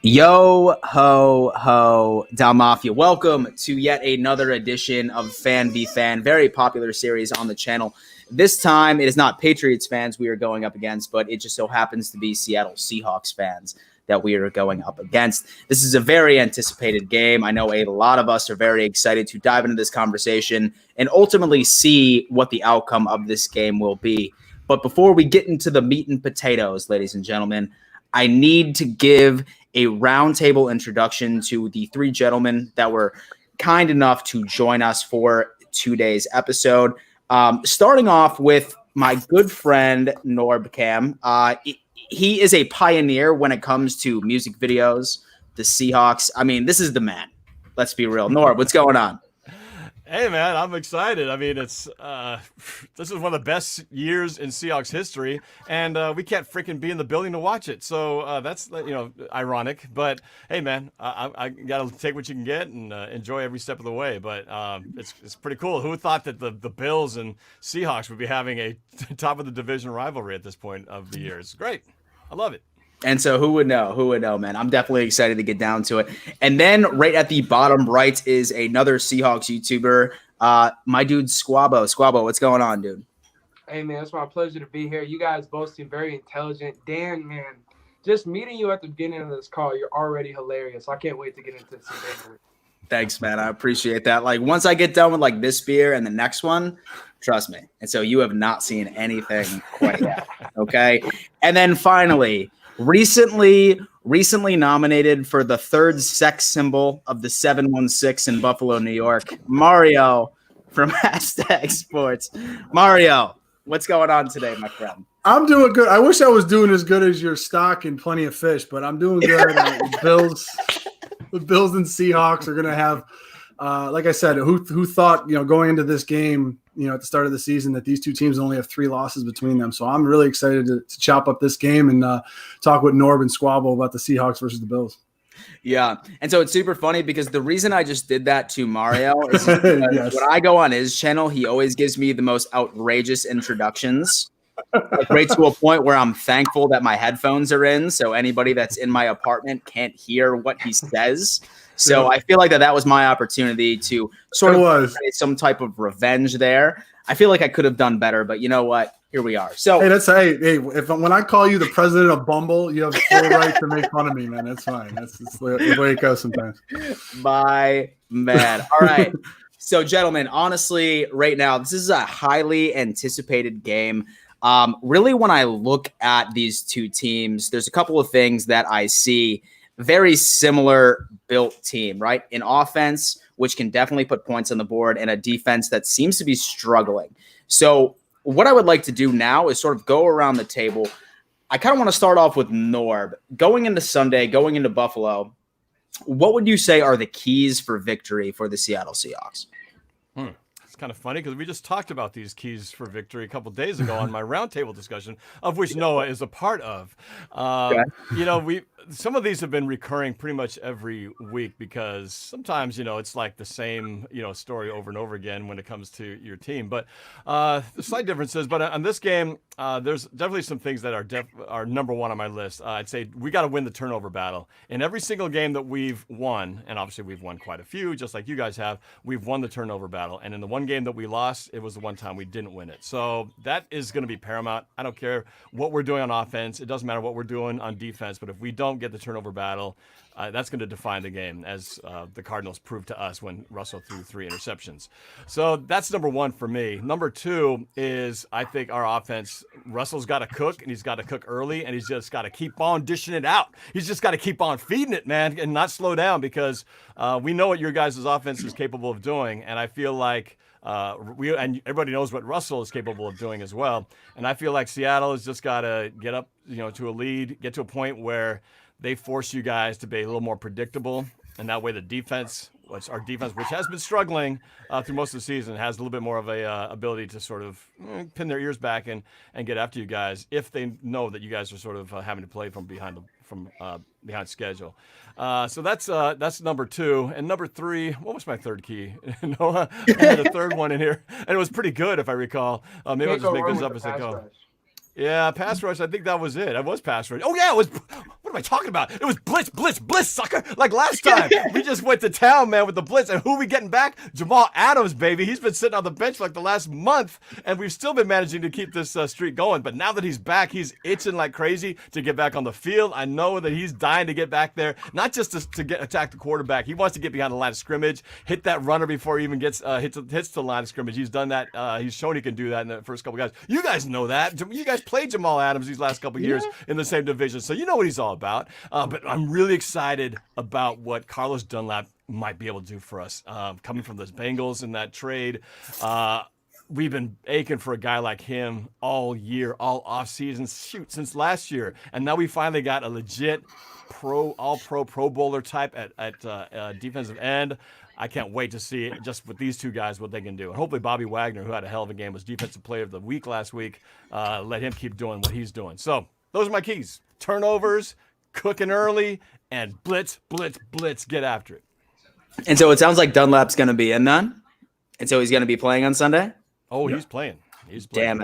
Yo ho ho Dow Mafia. Welcome to yet another edition of Fan v Fan, very popular series on the channel. This time it is not Patriots fans we are going up against, but it just so happens to be Seattle Seahawks fans that we are going up against. This is a very anticipated game. I know a lot of us are very excited to dive into this conversation and ultimately see what the outcome of this game will be. But before we get into the meat and potatoes, ladies and gentlemen, I need to give a roundtable introduction to the three gentlemen that were kind enough to join us for today's episode. Starting off with my good friend Norb Cam. He is a pioneer when it comes to music videos, the Seahawks. I mean, this is the man. Let's be real. Norb, what's going on? Hey man, I'm excited. I mean, it's this is one of the best years in Seahawks history, and we can't freaking be in the building to watch it. So that's ironic. But hey man, I gotta take what you can get and enjoy every step of the way. But it's pretty cool. Who thought that the Bills and Seahawks would be having a top of the division rivalry at this point of the year? It's great. I love it. And so who would know? Who would know, man? I'm definitely excited to get down to it. And then right at the bottom right is another Seahawks YouTuber, my dude Squabo. Squabo, what's going on, dude? Hey, man, it's my pleasure to be here. You guys both seem very intelligent. Dan, man, just meeting you at the beginning of this call, you're already hilarious. I can't wait to get into some banter. Thanks, man. I appreciate that. Like once I get done with like this beer and the next one, trust me. And so you have not seen anything quite yet. Okay. And then finally, recently nominated for the third sex symbol of the 716 in Buffalo, New York, Mario from Hashtag Sports. Mario, what's going on today, my friend? I'm doing good. I wish I was doing as good as your stock and plenty of fish, but I'm doing good. The Bills and Seahawks are going to have, like I said, who thought, going into this game, at the start of the season that these two teams only have 3 losses between them. So I'm really excited to chop up this game and talk with Norb and Squabble about the Seahawks versus the Bills. Yeah. And so it's super funny because the reason I just did that to Mario is yes. When I go on his channel, he always gives me the most outrageous introductions. Like right to a point where I'm thankful that my headphones are in, so anybody that's in my apartment can't hear what he says. So yeah. I feel like that was my opportunity to sort of create some type of revenge there. I feel like I could have done better, but you know what? Here we are. So hey, when I call you the president of Bumble, you have full right to make fun of me, man. That's fine. That's the way it goes sometimes. My man. All right. So, gentlemen, honestly, right now, this is a highly anticipated game. Really, when I look at these two teams, there's a couple of things that I see. Very similar built team, right? In offense, which can definitely put points on the board, and a defense that seems to be struggling. So what I would like to do now is sort of go around the table. I kind of want to start off with Norb. Going into Sunday, going into Buffalo, what would you say are the keys for victory for the Seattle Seahawks? It's kind of funny because we just talked about these keys for victory a couple of days ago on my roundtable discussion, of which Noah is a part of. Some of these have been recurring pretty much every week because sometimes, it's like the same, story over and over again when it comes to your team. But the slight differences. But on this game, there's definitely some things that are number one on my list. I'd say we got to win the turnover battle. In every single game that we've won, and obviously we've won quite a few, just like you guys have, we've won the turnover battle. And in the one game that we lost, it was the one time we didn't win it. So that is going to be paramount. I don't care what we're doing on offense. It doesn't matter what we're doing on defense. But if we don't get the turnover battle, that's going to define the game, as the Cardinals proved to us when Russell threw 3 interceptions. So that's number one for me. Number two is I think our offense, Russell's got to cook, and he's got to cook early, and he's just got to keep on dishing it out. He's just got to keep on feeding it, man, and not slow down because we know what your guys' offense is capable of doing, and I feel like and everybody knows what Russell is capable of doing as well. And I feel like Seattle has just got to get up, to a lead, get to a point where they force you guys to be a little more predictable. And that way the defense, which has been struggling through most of the season, has a little bit more of a ability to sort of pin their ears back and get after you guys if they know that you guys are sort of having to play from behind schedule. So that's number two. And number three, what was my third key? Noah, I had a third one in here, and it was pretty good if I recall. Maybe I'll just make this up as I go. Yeah, pass rush. I think that was it. It was pass rush. Oh yeah, it was What am I talking about? It was blitz, blitz, blitz, sucker. Like last time, we just went to town, man, with the blitz. And who are we getting back? Jamal Adams, baby. He's been sitting on the bench for like the last month, and we've still been managing to keep this streak going. But now that he's back, he's itching like crazy to get back on the field. I know that he's dying to get back there, not just to attack the quarterback. He wants to get behind the line of scrimmage, hit that runner before he even gets hits the line of scrimmage. He's done that. He's shown he can do that in the first couple guys. You guys know that. You guys played Jamal Adams these last couple years in the same division, so you know what he's all about. But I'm really excited about what Carlos Dunlap might be able to do for us. Coming from those Bengals in that trade, we've been aching for a guy like him all year, all offseason, since last year. And now we finally got a legit all-pro, Pro Bowler type at defensive end. I can't wait to see it just with these two guys what they can do. And hopefully Bobby Wagner, who had a hell of a game, was Defensive Player of the Week last week. Let him keep doing what he's doing. So those are my keys. Turnovers, cooking early, and blitz, blitz, blitz. Get after it. And so it sounds like Dunlap's going to be in then? And so he's going to be playing on Sunday? Oh, he's playing. He's playing.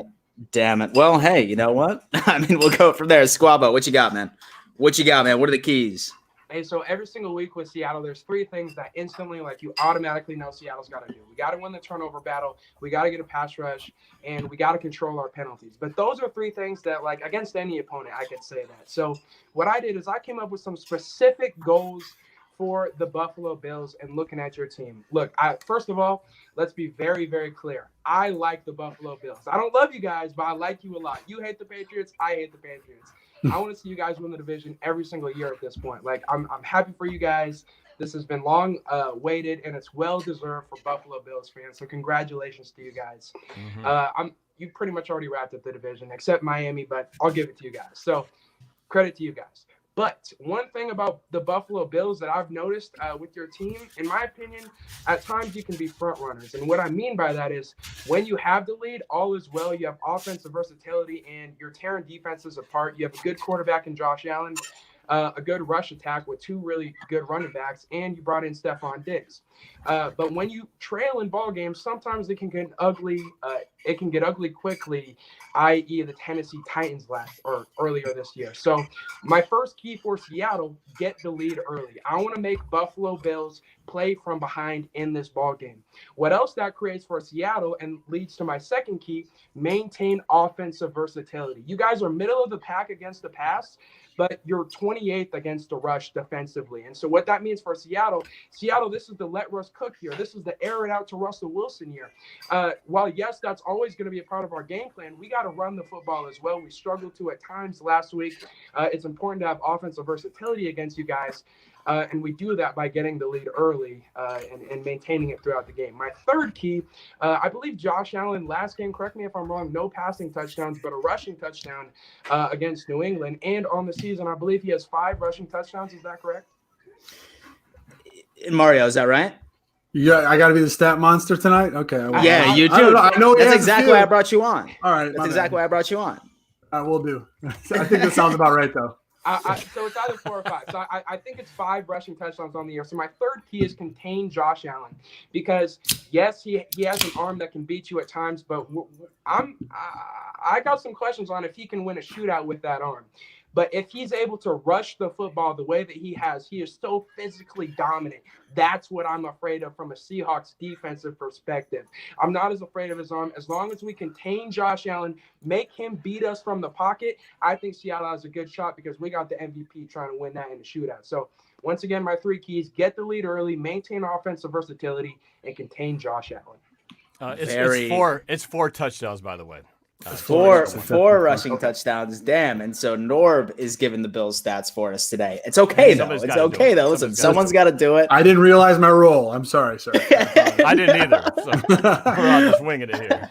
Damn it. Well, hey, you know what? I mean, we'll go from there. Squabo, what you got, man? What are the keys? Hey, so every single week with Seattle, there's three things that instantly, like, you automatically know Seattle's got to do. We got to win the turnover battle. We got to get a pass rush, and we got to control our penalties. But those are three things that, like, against any opponent, I could say that. So what I did is I came up with some specific goals for the Buffalo Bills and looking at your team. Look, first of all, let's be very, very clear. I like the Buffalo Bills. I don't love you guys, but I like you a lot. You hate the Patriots. I hate the Patriots. I want to see you guys win the division every single year at this point. Like, I'm happy for you guys. This has been long waited, and it's well-deserved for Buffalo Bills fans. So congratulations to you guys. You pretty much already wrapped up the division, except Miami, but I'll give it to you guys. So credit to you guys. But one thing about the Buffalo Bills that I've noticed with your team, in my opinion, at times you can be front runners. And what I mean by that is when you have the lead, all is well. You have offensive versatility and you're tearing defenses apart. You have a good quarterback in Josh Allen, a good rush attack with two really good running backs, and you brought in Stephon Diggs. But when you trail in ball games, sometimes it can get ugly. It can get ugly quickly, i.e. the Tennessee Titans earlier this year. So my first key for Seattle, get the lead early. I want to make Buffalo Bills play from behind in this ball game. What else that creates for Seattle and leads to my second key, maintain offensive versatility. You guys are middle of the pack against the pass, but you're 28th against the rush defensively. And so what that means for Seattle, this is the let Russ cook here. This is the air it out to Russell Wilson here. While, yes, that's always going to be a part of our game plan, we got to run the football as well. We struggled to at times last week. It's important to have offensive versatility against you guys. And we do that by getting the lead early and maintaining it throughout the game. My third key, I believe Josh Allen last game, correct me if I'm wrong, no passing touchdowns, but a rushing touchdown against New England. And on the season, I believe he has 5 rushing touchdowns. Is that correct? Mario, is that right? Yeah, I got to be the stat monster tonight? Okay. Yeah, you do. I know that's exactly why I brought you on. All right. That's exactly why I brought you on. We'll do. I think that sounds about right, though. So it's either 4 or 5. So I think it's 5 rushing touchdowns on the year. So my third key is contain Josh Allen because, yes, he has an arm that can beat you at times, but I got some questions on if he can win a shootout with that arm. But if he's able to rush the football the way that he is so physically dominant. That's what I'm afraid of from a Seahawks defensive perspective. I'm not as afraid of his arm. As long as we contain Josh Allen, make him beat us from the pocket, I think Seattle has a good shot because we got the MVP trying to win that in the shootout. So once again, my 3 keys, get the lead early, maintain offensive versatility, and contain Josh Allen. It's 4 touchdowns, by the way. Four rushing touchdowns. Damn. And so Norb is giving the Bills stats for us today. It's okay, though. It's okay, though. Listen, someone's got to do it. I didn't realize my role. I'm sorry, sir. I didn't either. So we're all just winging it here.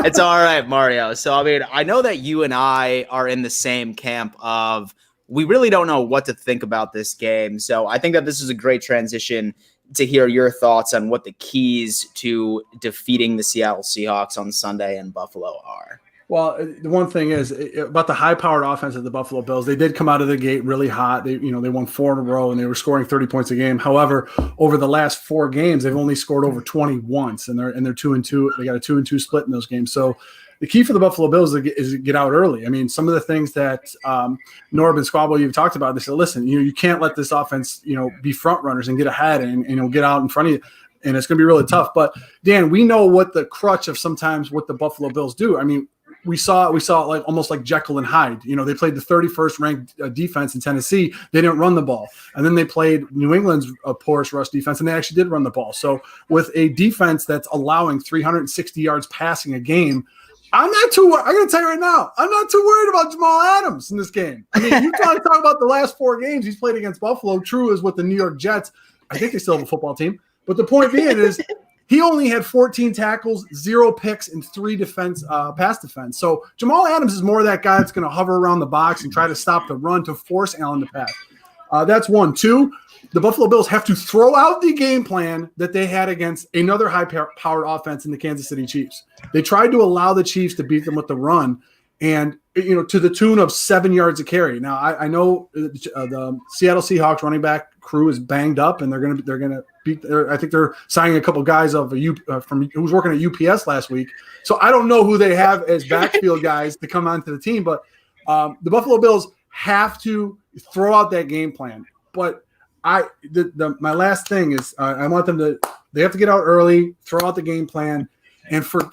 It's all right, Mario. So, I mean, I know that you and I are in the same camp of we really don't know what to think about this game. So I think that this is a great transition to hear your thoughts on what the keys to defeating the Seattle Seahawks on Sunday in Buffalo are. Well, the one thing is about the high-powered offense of the Buffalo Bills. They did come out of the gate really hot. They won 4 in a row, and they were scoring 30 points a game. However, over the last 4 games, they've only scored over 20 once, and they're 2-2. They got a 2-2 split in those games. So the key for the Buffalo Bills is to get out early. I mean, some of the things that Norb and Squabo you've talked about, they said, listen, you can't let this offense, be front runners and get ahead and get out in front of you. And it's going to be really tough. But Dan, we know what the crutch of sometimes what the Buffalo Bills do. I mean, we saw like almost like Jekyll and Hyde. They played the 31st ranked defense in Tennessee. They didn't run the ball. And then they played New England's porous rush defense, and they actually did run the ball. So with a defense that's allowing 360 yards passing a game, I'm not too – I got to tell you right now, I'm not too worried about Jamal Adams in this game. I mean, you talk about the last 4 games he's played against Buffalo. True is with the New York Jets. I think they still have a football team. But the point being is – he only had 14 tackles, 0 picks, and 3 pass defense. So Jamal Adams is more that guy that's going to hover around the box and try to stop the run to force Allen to pass. That's 1. 2, the Buffalo Bills have to throw out the game plan that they had against another high-powered offense in the Kansas City Chiefs. They tried to allow the Chiefs to beat them with the run, and to the tune of 7 yards a carry. Now I know the Seattle Seahawks running back crew is banged up, and they're going to beat. I think they're signing a couple guys from who was working at UPS last week. So I don't know who they have as backfield guys to come onto the team, but the Buffalo Bills have to throw out that game plan. But my last thing is I want them to. They have to get out early, throw out the game plan. And for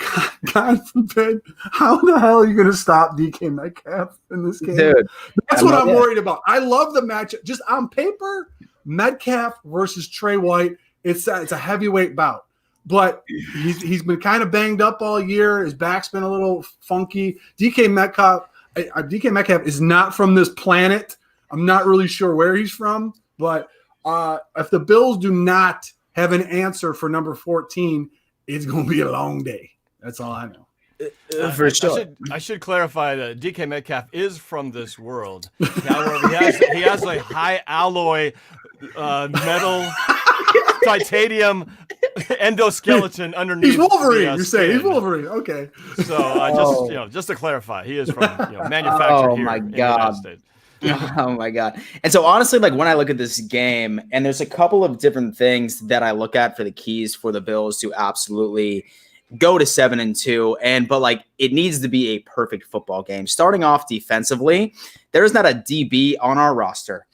God forbid, how the hell are you going to stop DK Metcalf in this game? Dude, that's what I'm worried about. I love the matchup. Just on paper, Metcalf versus Trey White, it's a heavyweight bout. But he's been kind of banged up all year. His back's been a little funky. DK Metcalf is not from this planet. I'm not really sure where he's from. But if the Bills do not have an answer for number 14, it's going to be a long day. That's all I know. For sure. I should clarify that DK Metcalf is from this world. However, he has a high alloy metal titanium endoskeleton underneath. He's Wolverine. You say he's Wolverine. Okay. So just to clarify, he is from manufactured here in the United States. Oh my God. And so honestly, like when I look at this game, and there's a couple of different things that I look at for the keys for the Bills to absolutely go to 7-2. But like it needs to be a perfect football game. Starting off defensively, there's not a DB on our roster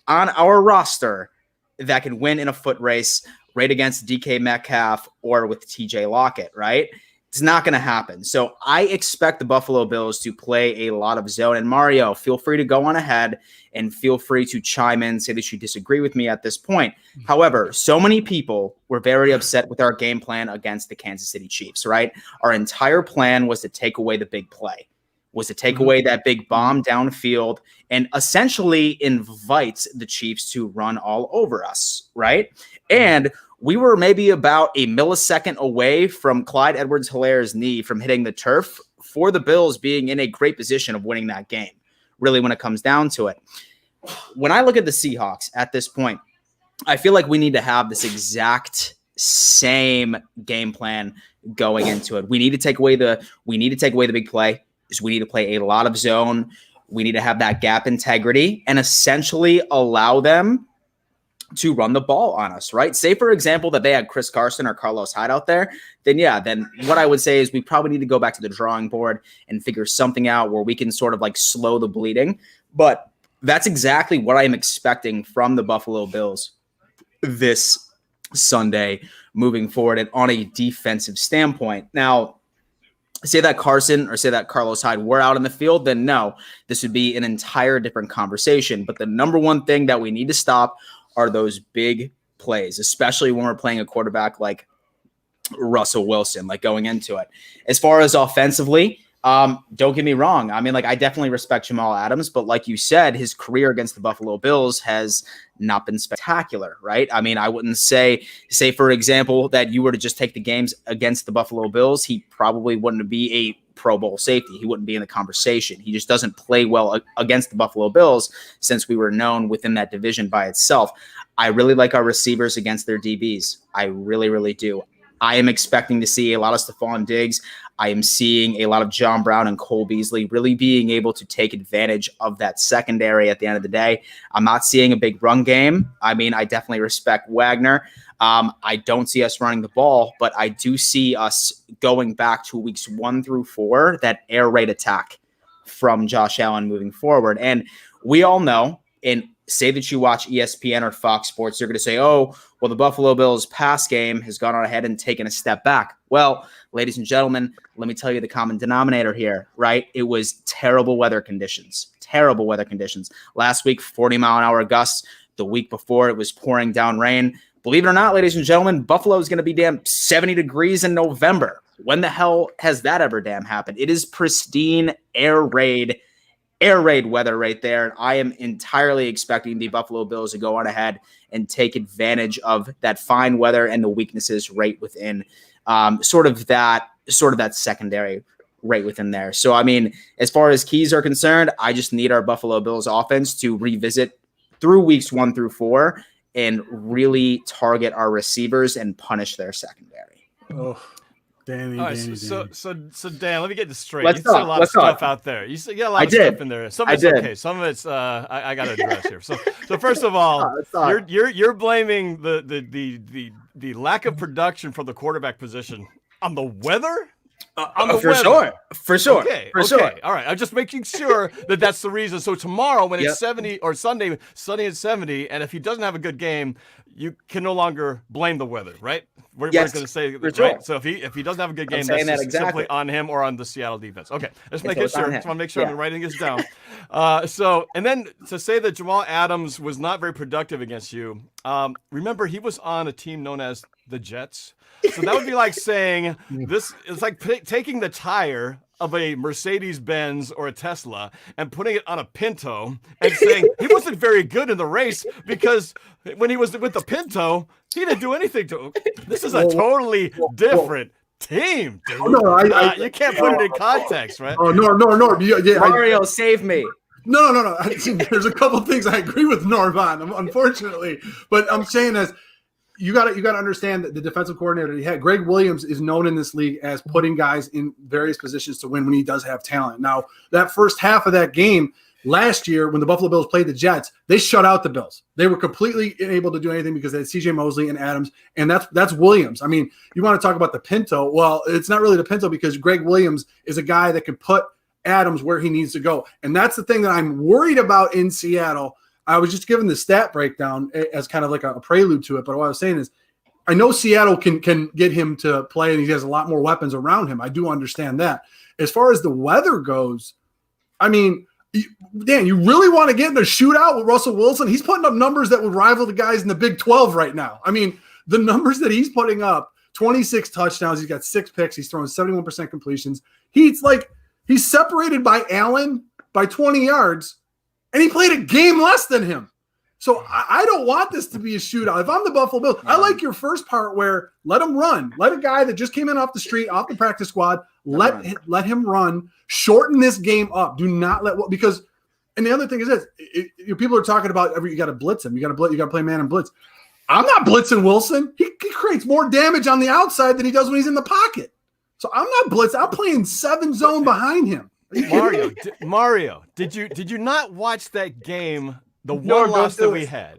that can win in a foot race right against DK Metcalf or with TJ Lockett, right? It's not going to happen. So I expect the Buffalo Bills to play a lot of zone. And Mario, feel free to go on ahead and feel free to chime in, say that you disagree with me at this point. However, so many people were very upset with our game plan against the Kansas City Chiefs, right? Our entire plan was to take away the big play, was to take away that big bomb downfield and essentially invite the Chiefs to run all over us, right? And we were maybe about a millisecond away from Clyde Edwards-Hilaire's knee from hitting the turf for the Bills being in a great position of winning that game, really, when it comes down to it. When I look at the Seahawks at this point, I feel like we need to have this exact same game plan going into it. We need to take away the big play. We need to play a lot of zone. We need to have that gap integrity and essentially allow them to run the ball on us, right? Say, for example, that they had Chris Carson or Carlos Hyde out there, then what I would say is we probably need to go back to the drawing board and figure something out where we can sort of like slow the bleeding. But that's exactly what I'm expecting from the Buffalo Bills this Sunday moving forward and on a defensive standpoint. Now, say that Carson or say that Carlos Hyde were out in the field, then no, this would be an entire different conversation. But the number one thing that we need to stop are those big plays, especially when we're playing a quarterback like Russell Wilson, like going into it. As far as offensively, don't get me wrong. I mean, like I definitely respect Jamal Adams, but like you said, his career against the Buffalo Bills has not been spectacular, right? I mean, I wouldn't say for example, that you were to just take the games against the Buffalo Bills, he probably wouldn't be a Pro Bowl safety. He wouldn't be in the conversation. He just doesn't play well against the Buffalo Bills since we were known within that division by itself. I really like our receivers against their DBs. I really, really do. I am expecting to see a lot of Stephon Diggs. I am seeing a lot of John Brown and Cole Beasley really being able to take advantage of that secondary at the end of the day. I'm not seeing a big run game. I mean, I definitely respect Wagner. I don't see us running the ball, but I do see us going back to weeks 1 through 4, that air raid attack from Josh Allen moving forward. And we all know, and say that you watch ESPN or Fox Sports, you're going to say, oh, well, the Buffalo Bills pass game has gone on ahead and taken a step back. Well, ladies and gentlemen, let me tell you the common denominator here, right? It was terrible weather conditions. Last week, 40-mile-an-hour gusts. The week before, it was pouring down rain. Believe it or not, ladies and gentlemen, Buffalo is going to be damn 70 degrees in November. When the hell has that ever damn happened? It is pristine air raid weather right there. And I am entirely expecting the Buffalo Bills to go on ahead and take advantage of that fine weather and the weaknesses right within sort of that secondary right within there. So, I mean, as far as keys are concerned, I just need our Buffalo Bills offense to revisit through weeks 1 through 4 and really target our receivers and punish their secondary. Oh, Danny. So Dan, let me get this straight. Let's You said a talk, lot of let's stuff talk. out there. You said you got a lot of stuff in there. Some of it's okay. Some of it's I got to address here. So first of all, you're blaming the lack of production from the quarterback position on the weather. For sure. Okay. Sure. All right. I'm just making sure that that's the reason. So tomorrow, when it's 70 or Sunday, sunny and 70, and if he doesn't have a good game, you can no longer blame the weather, right? We're going to say right. Sure. So if he doesn't have a good game, that's just simply on him or on the Seattle defense. Okay. Just making sure. Just want to make sure I'm writing this down. And then to say that Jamal Adams was not very productive against you. Remember, he was on a team known as the Jets. So that would be like saying this. It's like taking the tire of a Mercedes-Benz or a Tesla and putting it on a Pinto and saying he wasn't very good in the race because when he was with the Pinto, he didn't do anything to. This is a totally different team, dude. You can't put it in context, right? Oh, no. Mario, save me. No. There's a couple of things I agree with Norm on, unfortunately. But I'm saying is, you got to understand that the defensive coordinator he had, Greg Williams, is known in this league as putting guys in various positions to win when he does have talent. Now, that first half of that game last year when the Buffalo Bills played the Jets, they shut out the Bills. They were completely unable to do anything because they had C.J. Mosley and Adams, and that's Williams. I mean, you want to talk about the Pinto. Well, it's not really the Pinto because Greg Williams is a guy that can put Adams where he needs to go. And that's the thing that I'm worried about in Seattle. I was just giving the stat breakdown as kind of like a prelude to it. But what I was saying is I know Seattle can get him to play, and he has a lot more weapons around him. I do understand that. As far as the weather goes, I mean, Dan, you really want to get in a shootout with Russell Wilson? He's putting up numbers that would rival the guys in the Big 12 right now. I mean, the numbers that he's putting up, 26 touchdowns, he's got 6 picks, he's throwing 71% completions. He's separated by Allen by 20 yards. And he played a game less than him. So I don't want this to be a shootout. If I'm the Buffalo Bills, I like your first part where let him run. Let a guy that just came in off the street, off the practice squad, let him run. Shorten this game up. Do not because – and the other thing is this. People are talking about you got to blitz him. You got to play man and blitz. I'm not blitzing Wilson. He creates more damage on the outside than he does when he's in the pocket. So I'm not blitzing. I'm playing 7 zone behind him. Mario, did you not watch that game? The one loss that we had.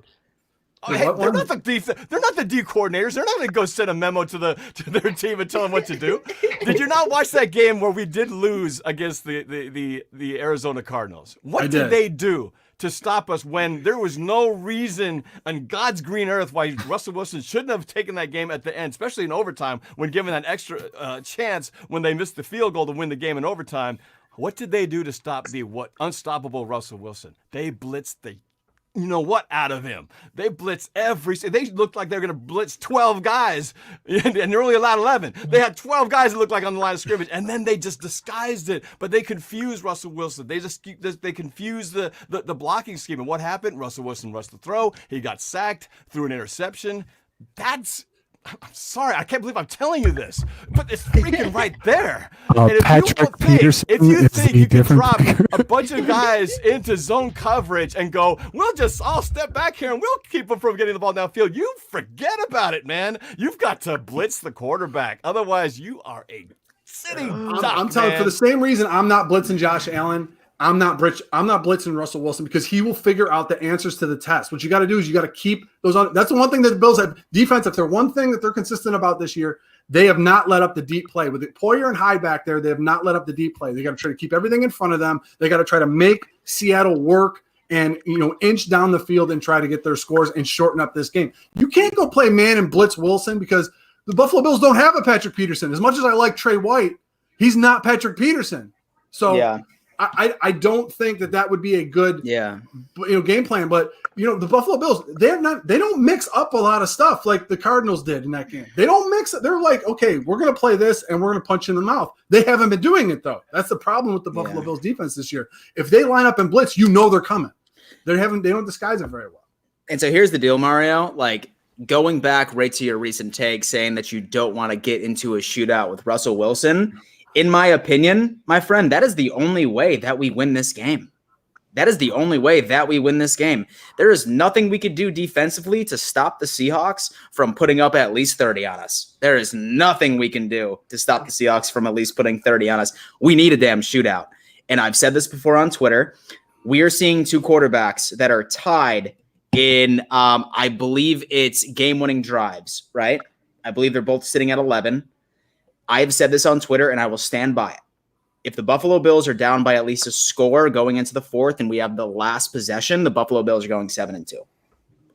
They're not the D coordinators. They're not going to go send a memo to their team and tell them what to do. Did you not watch that game where we did lose against the Arizona Cardinals? What did they do to stop us when there was no reason on God's green earth why Russell Wilson shouldn't have taken that game at the end, especially in overtime when given that extra chance when they missed the field goal to win the game in overtime? What did they do to stop the unstoppable Russell Wilson? They blitzed the out of him. They blitzed they looked like they were going to blitz 12 guys, and they're only allowed 11. They had 12 guys that looked like on the line of scrimmage, and then they just disguised it. But they confused Russell Wilson. They confused the blocking scheme. And what happened? Russell Wilson rushed the throw. He got sacked, threw an interception. I'm sorry, I can't believe I'm telling you this, but it's freaking right there. And if Patrick Peterson if you is think the you can different drop player. a bunch of guys into zone coverage and go, I'll step back here and we'll keep them from getting the ball downfield, you forget about it, man. You've got to blitz the quarterback. Otherwise, you are a sitting duck, I'm telling you, for the same reason I'm not blitzing Josh Allen. I'm not blitzing Russell Wilson because he will figure out the answers to the test. What you got to do is you got to keep those on. That's the one thing that the Bills have defense. If they're one thing that they're consistent about this year, they have not let up the deep play. With Poyer and Hyde back there, they have not let up the deep play. They got to try to keep everything in front of them. They got to try to make Seattle work and inch down the field and try to get their scores and shorten up this game. You can't go play man and blitz Wilson because the Buffalo Bills don't have a Patrick Peterson. As much as I like Trey White, he's not Patrick Peterson. So Yeah. I don't think that would be a good game plan. But the Buffalo Bills, they don't mix up a lot of stuff like the Cardinals did in that game. They don't mix it. They're like, okay, we're gonna play this and we're gonna punch you in the mouth. They haven't been doing it though. That's the problem with the Buffalo Bills defense this year. If they line up and blitz, they're coming. They don't disguise it very well. And so here's the deal, Mario. Like going back right to your recent take saying that you don't want to get into a shootout with Russell Wilson. In my opinion, my friend, that is the only way that we win this game. That is the only way that we win this game. There is nothing we could do defensively to stop the Seahawks from putting up at least 30 on us. There is nothing we can do to stop the Seahawks from at least putting 30 on us. We need a damn shootout. And I've said this before on Twitter. We are seeing two quarterbacks that are tied in, I believe it's game-winning drives, right? I believe they're both sitting at 11. I've said this on Twitter, and I will stand by it. If the Buffalo Bills are down by at least a score going into the fourth and we have the last possession, the Buffalo Bills are going 7-2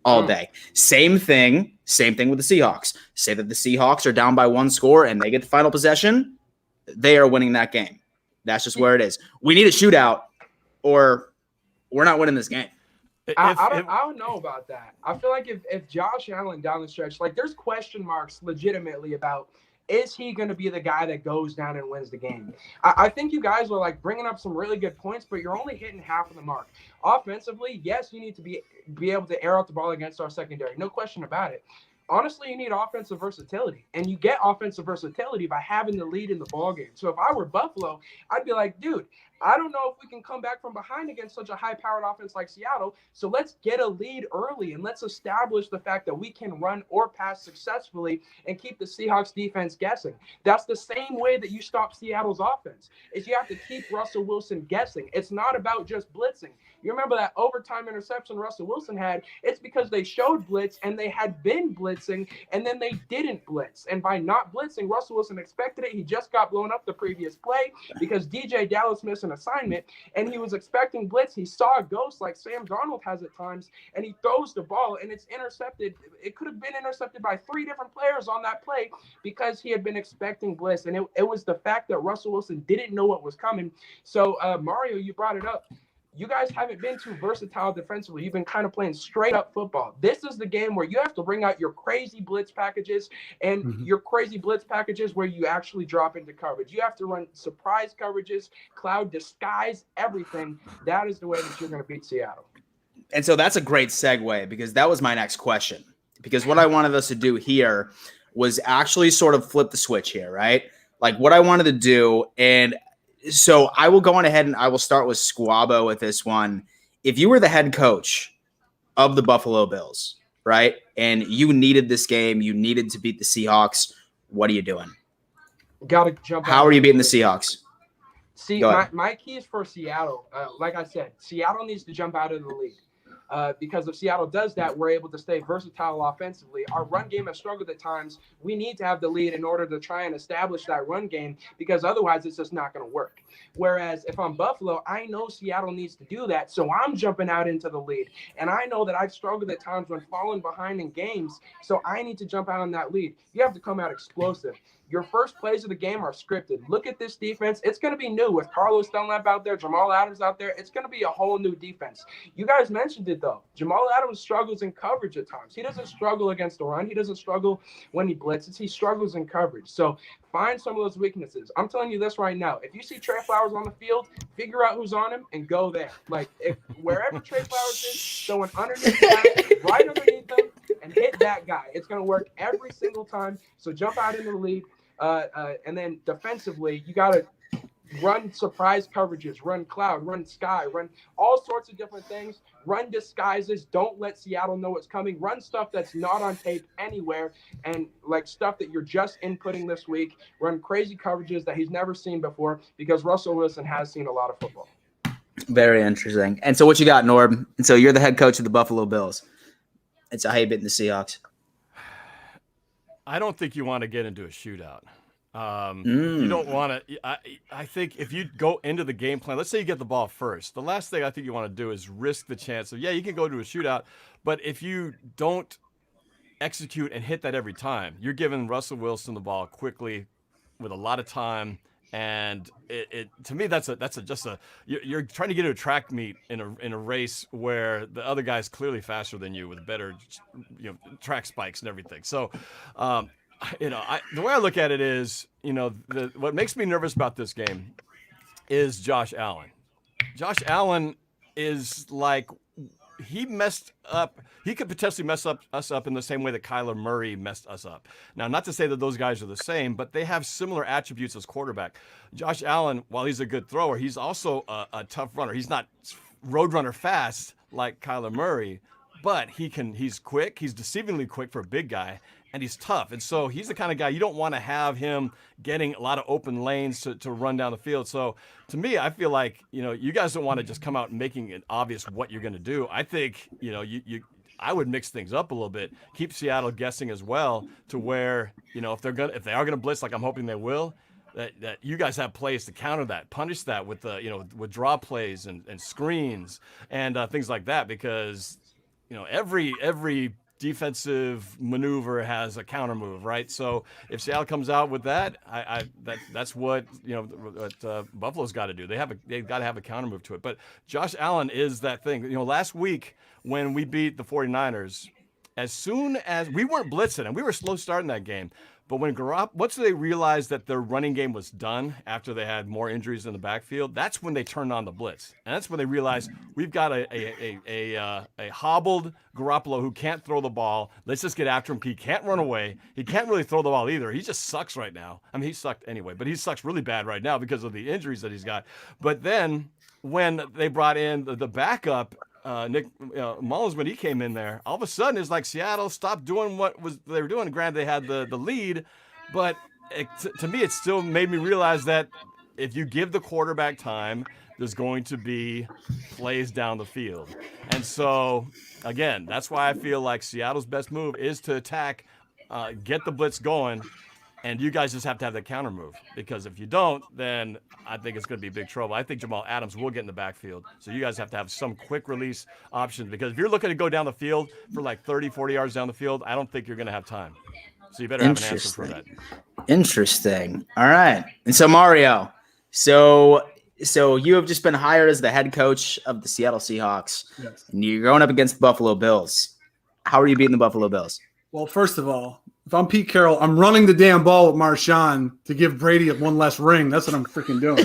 all day. Same thing with the Seahawks. Say that the Seahawks are down by one score and they get the final possession, they are winning that game. That's just where it is. We need a shootout or we're not winning this game. I don't know about that. I feel like if Josh Allen down the stretch, like there's question marks legitimately about is he going to be the guy that goes down and wins the game? I think you guys are like bringing up some really good points, but you're only hitting half of the mark. Offensively, yes, you need to be able to air out the ball against our secondary. No question about it. Honestly, you need offensive versatility, and you get offensive versatility by having the lead in the ball game. So if I were Buffalo, I'd be like, dude, I don't know if we can come back from behind against such a high-powered offense like Seattle. So let's get a lead early and let's establish the fact that we can run or pass successfully and keep the Seahawks defense guessing. That's the same way that you stop Seattle's offense, is you have to keep Russell Wilson guessing. It's not about just blitzing. You remember that overtime interception Russell Wilson had? It's because they showed blitz and they had been blitzing and then they didn't blitz. And by not blitzing, Russell Wilson expected it. He just got blown up the previous play because DJ Dallas missed an assignment and he was expecting blitz. He saw a ghost like Sam Darnold has at times and he throws the ball and it's intercepted. It could have been intercepted by 3 different players on that play because he had been expecting blitz. And it was the fact that Russell Wilson didn't know what was coming. So Mario, you brought it up. You guys haven't been too versatile defensively. You've been kind of playing straight up football. This is the game where you have to bring out your crazy blitz packages and your crazy blitz packages where you actually drop into coverage. You have to run surprise coverages, cloud disguise, everything. That is the way that you're going to beat Seattle. And so that's a great segue because that was my next question. Because what I wanted us to do here was actually sort of flip the switch here, right? Like what I wanted to do, and so I will go on ahead and I will start with Squabo with this one. If you were the head coach of the Buffalo Bills, right, and you needed this game, you needed to beat the Seahawks, what are you doing? Got to jump. How are you beating the Seahawks? See, my keys for Seattle, like I said, Seattle needs to jump out of the lead. Because if Seattle does that, we're able to stay versatile offensively. Our run game has struggled at times. We need to have the lead in order to try and establish that run game because otherwise it's just not going to work. Whereas if I'm Buffalo, I know Seattle needs to do that. So I'm jumping out into the lead. And I know that I've struggled at times when falling behind in games. So I need to jump out on that lead. You have to come out explosive. Your first plays of the game are scripted. Look at this defense. It's going to be new with Carlos Dunlap out there, Jamal Adams out there. It's going to be a whole new defense. You guys mentioned it, though. Jamal Adams struggles in coverage at times. He doesn't struggle against the run. He doesn't struggle when he blitzes. He struggles in coverage. So find some of those weaknesses. I'm telling you this right now. If you see Trey Flowers on the field, figure out who's on him and go there. Like, if wherever Trey Flowers is, throw an underneath guy, right underneath him, and hit that guy. It's going to work every single time. So jump out into the lead. And then defensively, you got to run surprise coverages, run cloud, run sky, run all sorts of different things, run disguises. Don't let Seattle know what's coming. Run stuff that's not on tape anywhere, and like stuff that you're just inputting this week. Run crazy coverages that he's never seen before, because Russell Wilson has seen a lot of football. Very interesting. And so what you got, Norb? And so you're the head coach of the Buffalo Bills. It's how you beating the Seahawks. I don't think you want to get into a shootout. You don't want to. I think if you go into the game plan, let's say you get the ball first, the last thing I think you want to do is risk the chance of, you can go to a shootout, but if you don't execute and hit that every time, you're giving Russell Wilson the ball quickly with a lot of time. And it to me, you're trying to get to a track meet in a race where the other guy's clearly faster than you with better, track spikes and everything. So, the way I look at it is, what makes me nervous about this game is Josh Allen. Josh Allen is like, he messed up. He could potentially mess us up in the same way that Kyler Murray messed us up. Now, not to say that those guys are the same, but they have similar attributes as quarterback. Josh Allen, while he's a good thrower, he's also a tough runner. He's not roadrunner fast like Kyler Murray, but he's quick. He's deceivingly quick for a big guy, and he's tough. And so he's the kind of guy you don't want to have him getting a lot of open lanes to run down the field. So to me, I feel like, you guys don't want to just come out and making it obvious what you're going to do. I think, I would mix things up a little bit, keep Seattle guessing as well, to where, if they are going to blitz, like I'm hoping they will, that you guys have plays to counter that, punish that with with draw plays and screens and things like that, because every defensive maneuver has a counter move, right? So if Seattle comes out with that, that's what Buffalo's got to do. They've got to have a counter move to it. But Josh Allen is that thing. Last week when we beat the 49ers, as soon as we weren't blitzing and we were slow starting that game, but once they realized that their running game was done after they had more injuries in the backfield, that's when they turned on the blitz. And that's when they realized we've got a hobbled Garoppolo who can't throw the ball. Let's just get after him. He can't run away. He can't really throw the ball either. He just sucks right now. I mean, he sucked anyway, but he sucks really bad right now because of the injuries that he's got. But then when they brought in the backup, Nick Mullins, when he came in there, all of a sudden it's like Seattle stopped doing what they were doing. Granted, they had the lead, but to me, it still made me realize that if you give the quarterback time, there's going to be plays down the field. And so, again, that's why I feel like Seattle's best move is to attack, get the blitz going, and you guys just have to have the counter move, because if you don't, then I think it's going to be big trouble. I think Jamal Adams will get in the backfield, so you guys have to have some quick release options, because if you're looking to go down the field for like 30, 40 yards down the field, I don't think you're going to have time. So you better have an answer for that. Interesting. All right. And so, Mario, so you have just been hired as the head coach of the Seattle Seahawks. Yes. And you're going up against the Buffalo Bills. How are you beating the Buffalo Bills? Well, first of all, if I'm Pete Carroll, I'm running the damn ball with Marshawn to give Brady one less ring. That's what I'm freaking doing.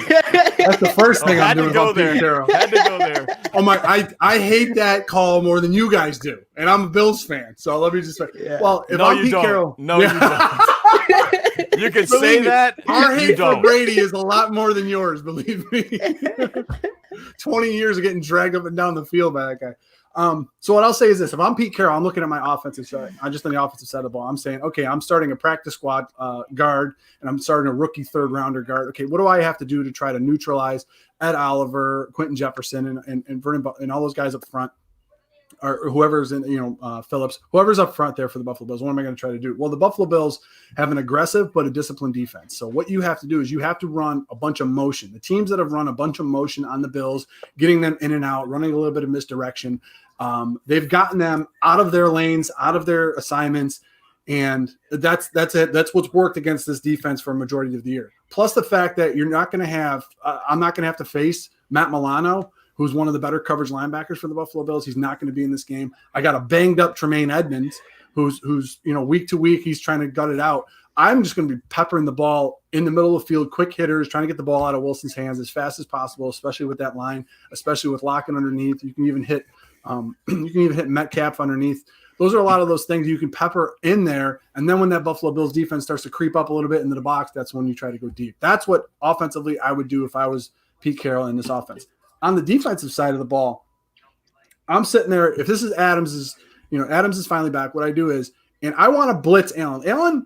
That's the first thing I'm doing. Had to go there. Oh my! I hate that call more than you guys do, and I'm a Bills fan. So let me just say, well, if I'm Pete Carroll, you don't. You can say that. Our hate for Brady is a lot more than yours. Believe me. 20 years of getting dragged up and down the field by that guy. So what I'll say is this: if I'm Pete Carroll, I'm looking at my offensive side. I'm just on the offensive side of the ball. I'm saying, okay, I'm starting a practice squad guard, and I'm starting a rookie third rounder guard. Okay, what do I have to do to try to neutralize Ed Oliver, Quentin Jefferson, and Vernon and all those guys up front, or whoever's in, Phillips, whoever's up front there for the Buffalo Bills? What am I going to try to do? Well, the Buffalo Bills have an aggressive but a disciplined defense. So what you have to do is you have to run a bunch of motion. The teams that have run a bunch of motion on the Bills, getting them in and out, running a little bit of misdirection, they've gotten them out of their lanes, out of their assignments, and that's it. That's what's worked against this defense for a majority of the year. Plus the fact that you're not going to have I'm not going to have to face Matt Milano, who's one of the better coverage linebackers for the Buffalo Bills. He's not going to be in this game. I got a banged up Tremaine Edmonds, who's week to week he's trying to gut it out. I'm just going to be peppering the ball in the middle of the field, quick hitters, trying to get the ball out of Wilson's hands as fast as possible, especially with that line, especially with Lockett underneath. You can even hit Metcalf underneath. those are a lot of those things you can pepper in there. And then when that Buffalo Bills defense starts to creep up a little bit into the box, that's when you try to go deep. That's what offensively I would do if I was Pete Carroll in this offense. On the defensive side of the ball, I'm sitting there. If this is Adams is finally back, what I do is, and I want to blitz Allen. Allen,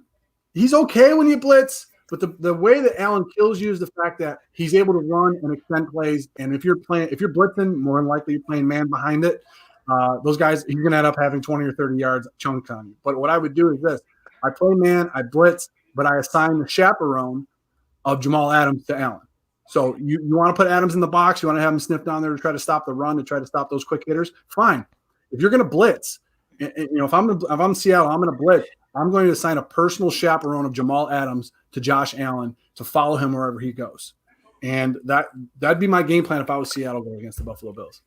he's okay when you blitz, but the way that Allen kills you is the fact that he's able to run and extend plays. And if you're blitzing, more than likely you're playing man behind it. Those guys, you're going to end up having 20 or 30 yards chunked on you. But what I would do is this. I play man, I blitz, but I assign the chaperone of Jamal Adams to Allen. So you want to put Adams in the box, you want to have him sniff down there to try to stop the run, to try to stop those quick hitters, fine. If you're going to blitz, if I'm Seattle, I'm going to blitz, I'm going to assign a personal chaperone of Jamal Adams to Josh Allen to follow him wherever he goes. And that'd be my game plan if I was Seattle going against the Buffalo Bills.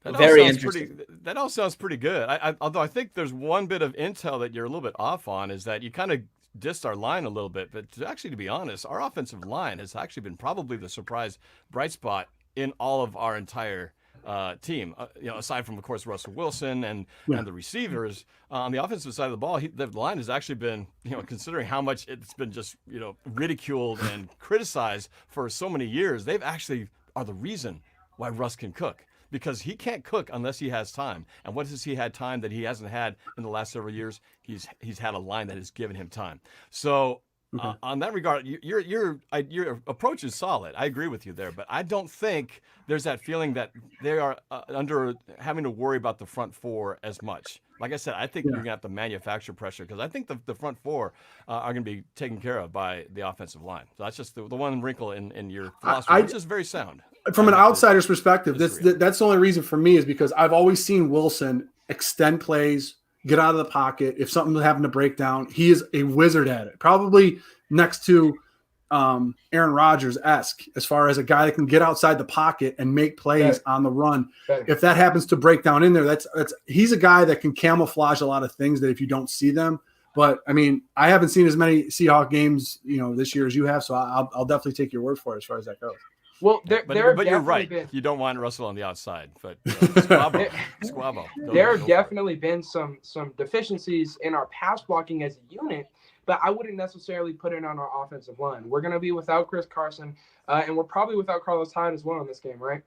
Very interesting. That all sounds pretty good. Although I think there's one bit of intel that you're a little bit off on, is that you kind of dissed our line a little bit. But to be honest, our offensive line has actually been probably the surprise bright spot in all of our entire team. Aside from, of course, Russell Wilson and the receivers, on the offensive side of the ball, the line has actually been, considering how much it's been just, ridiculed and criticized for so many years, they've actually are the reason why Russ can cook. Because he can't cook unless he has time. And what has he had time that he hasn't had in the last several years? He's had a line that has given him time. So on that regard, your approach is solid. I agree with you there. But I don't think there's that feeling that they are under having to worry about the front four as much. Like I said, I think you're going to have to manufacture pressure, because I think the front four are going to be taken care of by the offensive line. So that's just the one wrinkle in your philosophy, which is very sound. From an outsider's perspective, that's the only reason for me, is because I've always seen Wilson extend plays, get out of the pocket. If something's having to break down, he is a wizard at it. Probably next to Aaron Rodgers-esque, as far as a guy that can get outside the pocket and make plays on the run. If that happens to break down in there, he's a guy that can camouflage a lot of things that if you don't see them. But I mean, I haven't seen as many Seahawks games, this year as you have, so I'll definitely take your word for it as far as that goes. Well, but you're right. You don't want Russell on the outside, but squabo. There have definitely been some deficiencies in our pass blocking as a unit, but I wouldn't necessarily put it on our offensive line. We're going to be without Chris Carson, and we're probably without Carlos Hyde as well in this game, right?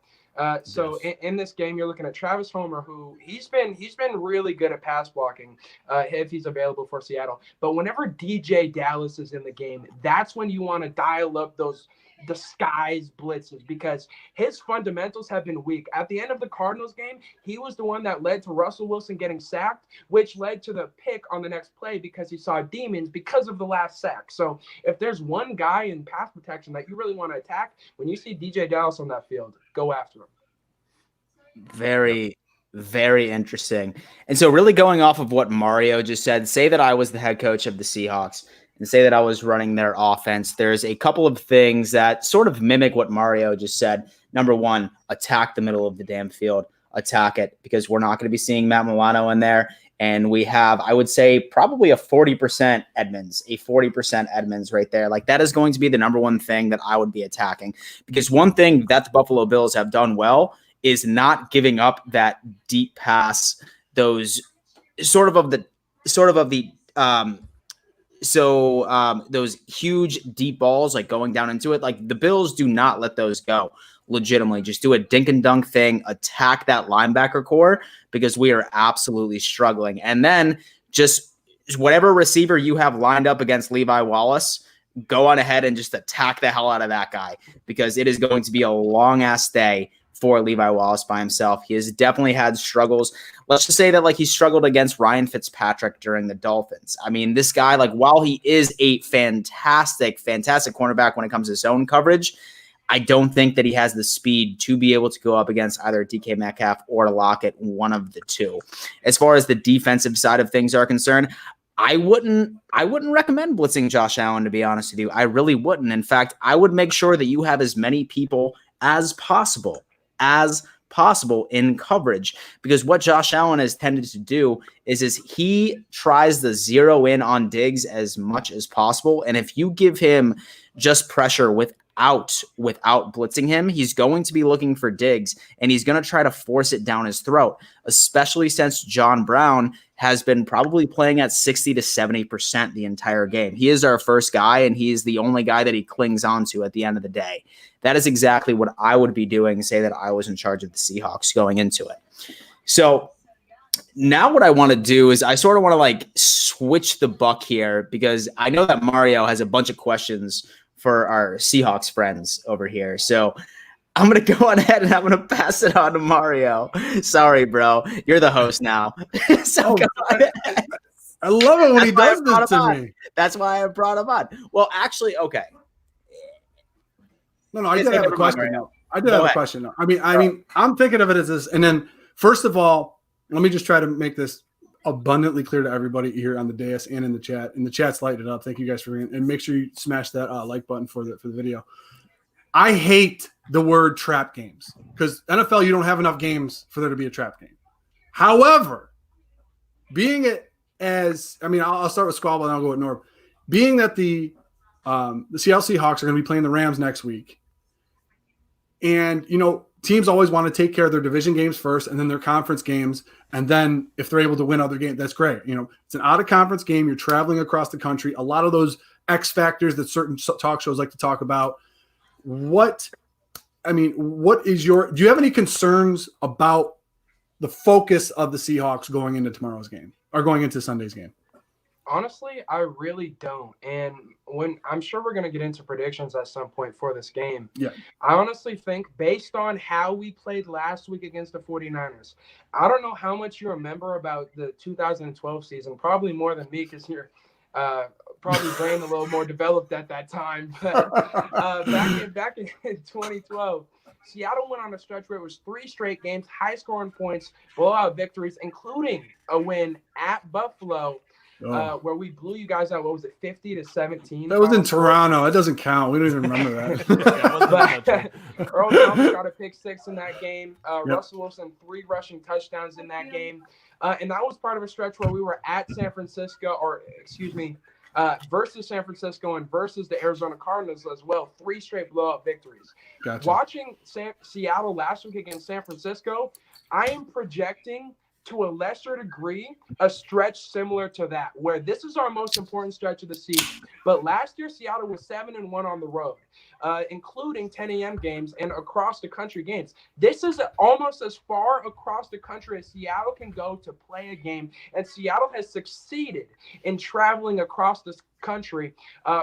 In this game, you're looking at Travis Homer, who he's been really good at pass blocking if he's available for Seattle. But whenever DJ Dallas is in the game, that's when you want to dial up those disguised blitzes, because his fundamentals have been weak. At the end of the Cardinals game, he was the one that led to Russell Wilson getting sacked, which led to the pick on the next play because he saw demons because of the last sack. So if there's one guy in pass protection that you really want to attack, when you see DJ Dallas on that field, go after him. Very, very interesting. And so really going off of what Mario just said, say that I was the head coach of the Seahawks and say that I was running their offense. There's a couple of things that sort of mimic what Mario just said. Number one, attack the middle of the damn field. Attack it, because we're not going to be seeing Matt Milano in there. And we have, I would say, probably a 40% Edmonds right there. Like, that is going to be the number one thing that I would be attacking. Because one thing that the Buffalo Bills have done well is not giving up that deep pass, those those huge deep balls, like going down into it. Like, the Bills do not let those go. Legitimately, just do a dink and dunk thing, attack that linebacker core, because we are absolutely struggling. And then just whatever receiver you have lined up against Levi Wallace, go on ahead and just attack the hell out of that guy, because it is going to be a long ass day for Levi Wallace by himself. He has definitely had struggles. Let's just say that, like, he struggled against Ryan Fitzpatrick during the Dolphins. I mean, this guy, like, while he is a fantastic cornerback when it comes to zone coverage, I don't think that he has the speed to be able to go up against either DK Metcalf or Lockett, one of the two. As far as the defensive side of things are concerned, I wouldn't recommend blitzing Josh Allen, to be honest with you. I really wouldn't. In fact, I would make sure that you have as many people as possible in coverage, because what Josh Allen has tended to do is he tries to zero in on Diggs as much as possible. And if you give him just pressure without out without blitzing him, he's going to be looking for digs, and he's going to try to force it down his throat, especially since John Brown has been probably playing at 60 to 70% the entire game. He is our first guy, and he is the only guy that he clings on to at the end of the day. That is exactly what I would be doing, say that I was in charge of the Seahawks going into it. So now what I want to do is I sort of want to like switch the buck here, because I know that Mario has a bunch of questions for our Seahawks friends over here. So I'm going to go on ahead and I'm going to pass it on to Mario. Sorry, bro. You're the host now. So go ahead. I love it when he does this to me. That's why I brought him on. Well, actually, okay. No, I did have a question. I did have a question. I mean, I'm thinking of it as this. And then, first of all, let me just try to make this abundantly clear to everybody here on the dais and in the chat. And the chat's lighting it up. Thank you guys for being, and make sure you smash that like button for the video. I hate the word trap games, because NFL, you don't have enough games for there to be a trap game. However, being it as, I mean, I'll start with Squabble and I'll go with Norb. Being that the Seattle Seahawks are going to be playing the Rams next week, and, you know, teams always want to take care of their division games first and then their conference games. And then if they're able to win other games, that's great. You know, it's an out of conference game. You're traveling across the country. A lot of those X factors that certain talk shows like to talk about. Do you have any concerns about the focus of the Seahawks going into tomorrow's game or going into Sunday's game? Honestly, I really don't. And when I'm sure we're going to get into predictions at some point for this game. Yeah. I honestly think, based on how we played last week against the 49ers, I don't know how much you remember about the 2012 season, probably more than me, because you're probably brain a little more developed at that time. But back in 2012, Seattle went on a stretch where it was 3 straight games, high-scoring points, blowout victories, including a win at Buffalo, where we blew you guys out. What was it, 50-17? That was in Toronto. It doesn't count. We don't even remember that. Earl Thomas got a pick 6 in that game. Russell Wilson 3 rushing touchdowns in that game. And that was part of a stretch where we were at San Francisco, versus San Francisco and versus the Arizona Cardinals as well. 3 straight blowout victories. Gotcha. Watching Seattle last week against San Francisco, I am projecting, to a lesser degree, a stretch similar to that, where this is our most important stretch of the season. But last year, Seattle was 7-1 on the road, including 10 a.m. games and across the country games. This is almost as far across the country as Seattle can go to play a game, and Seattle has succeeded in traveling across this country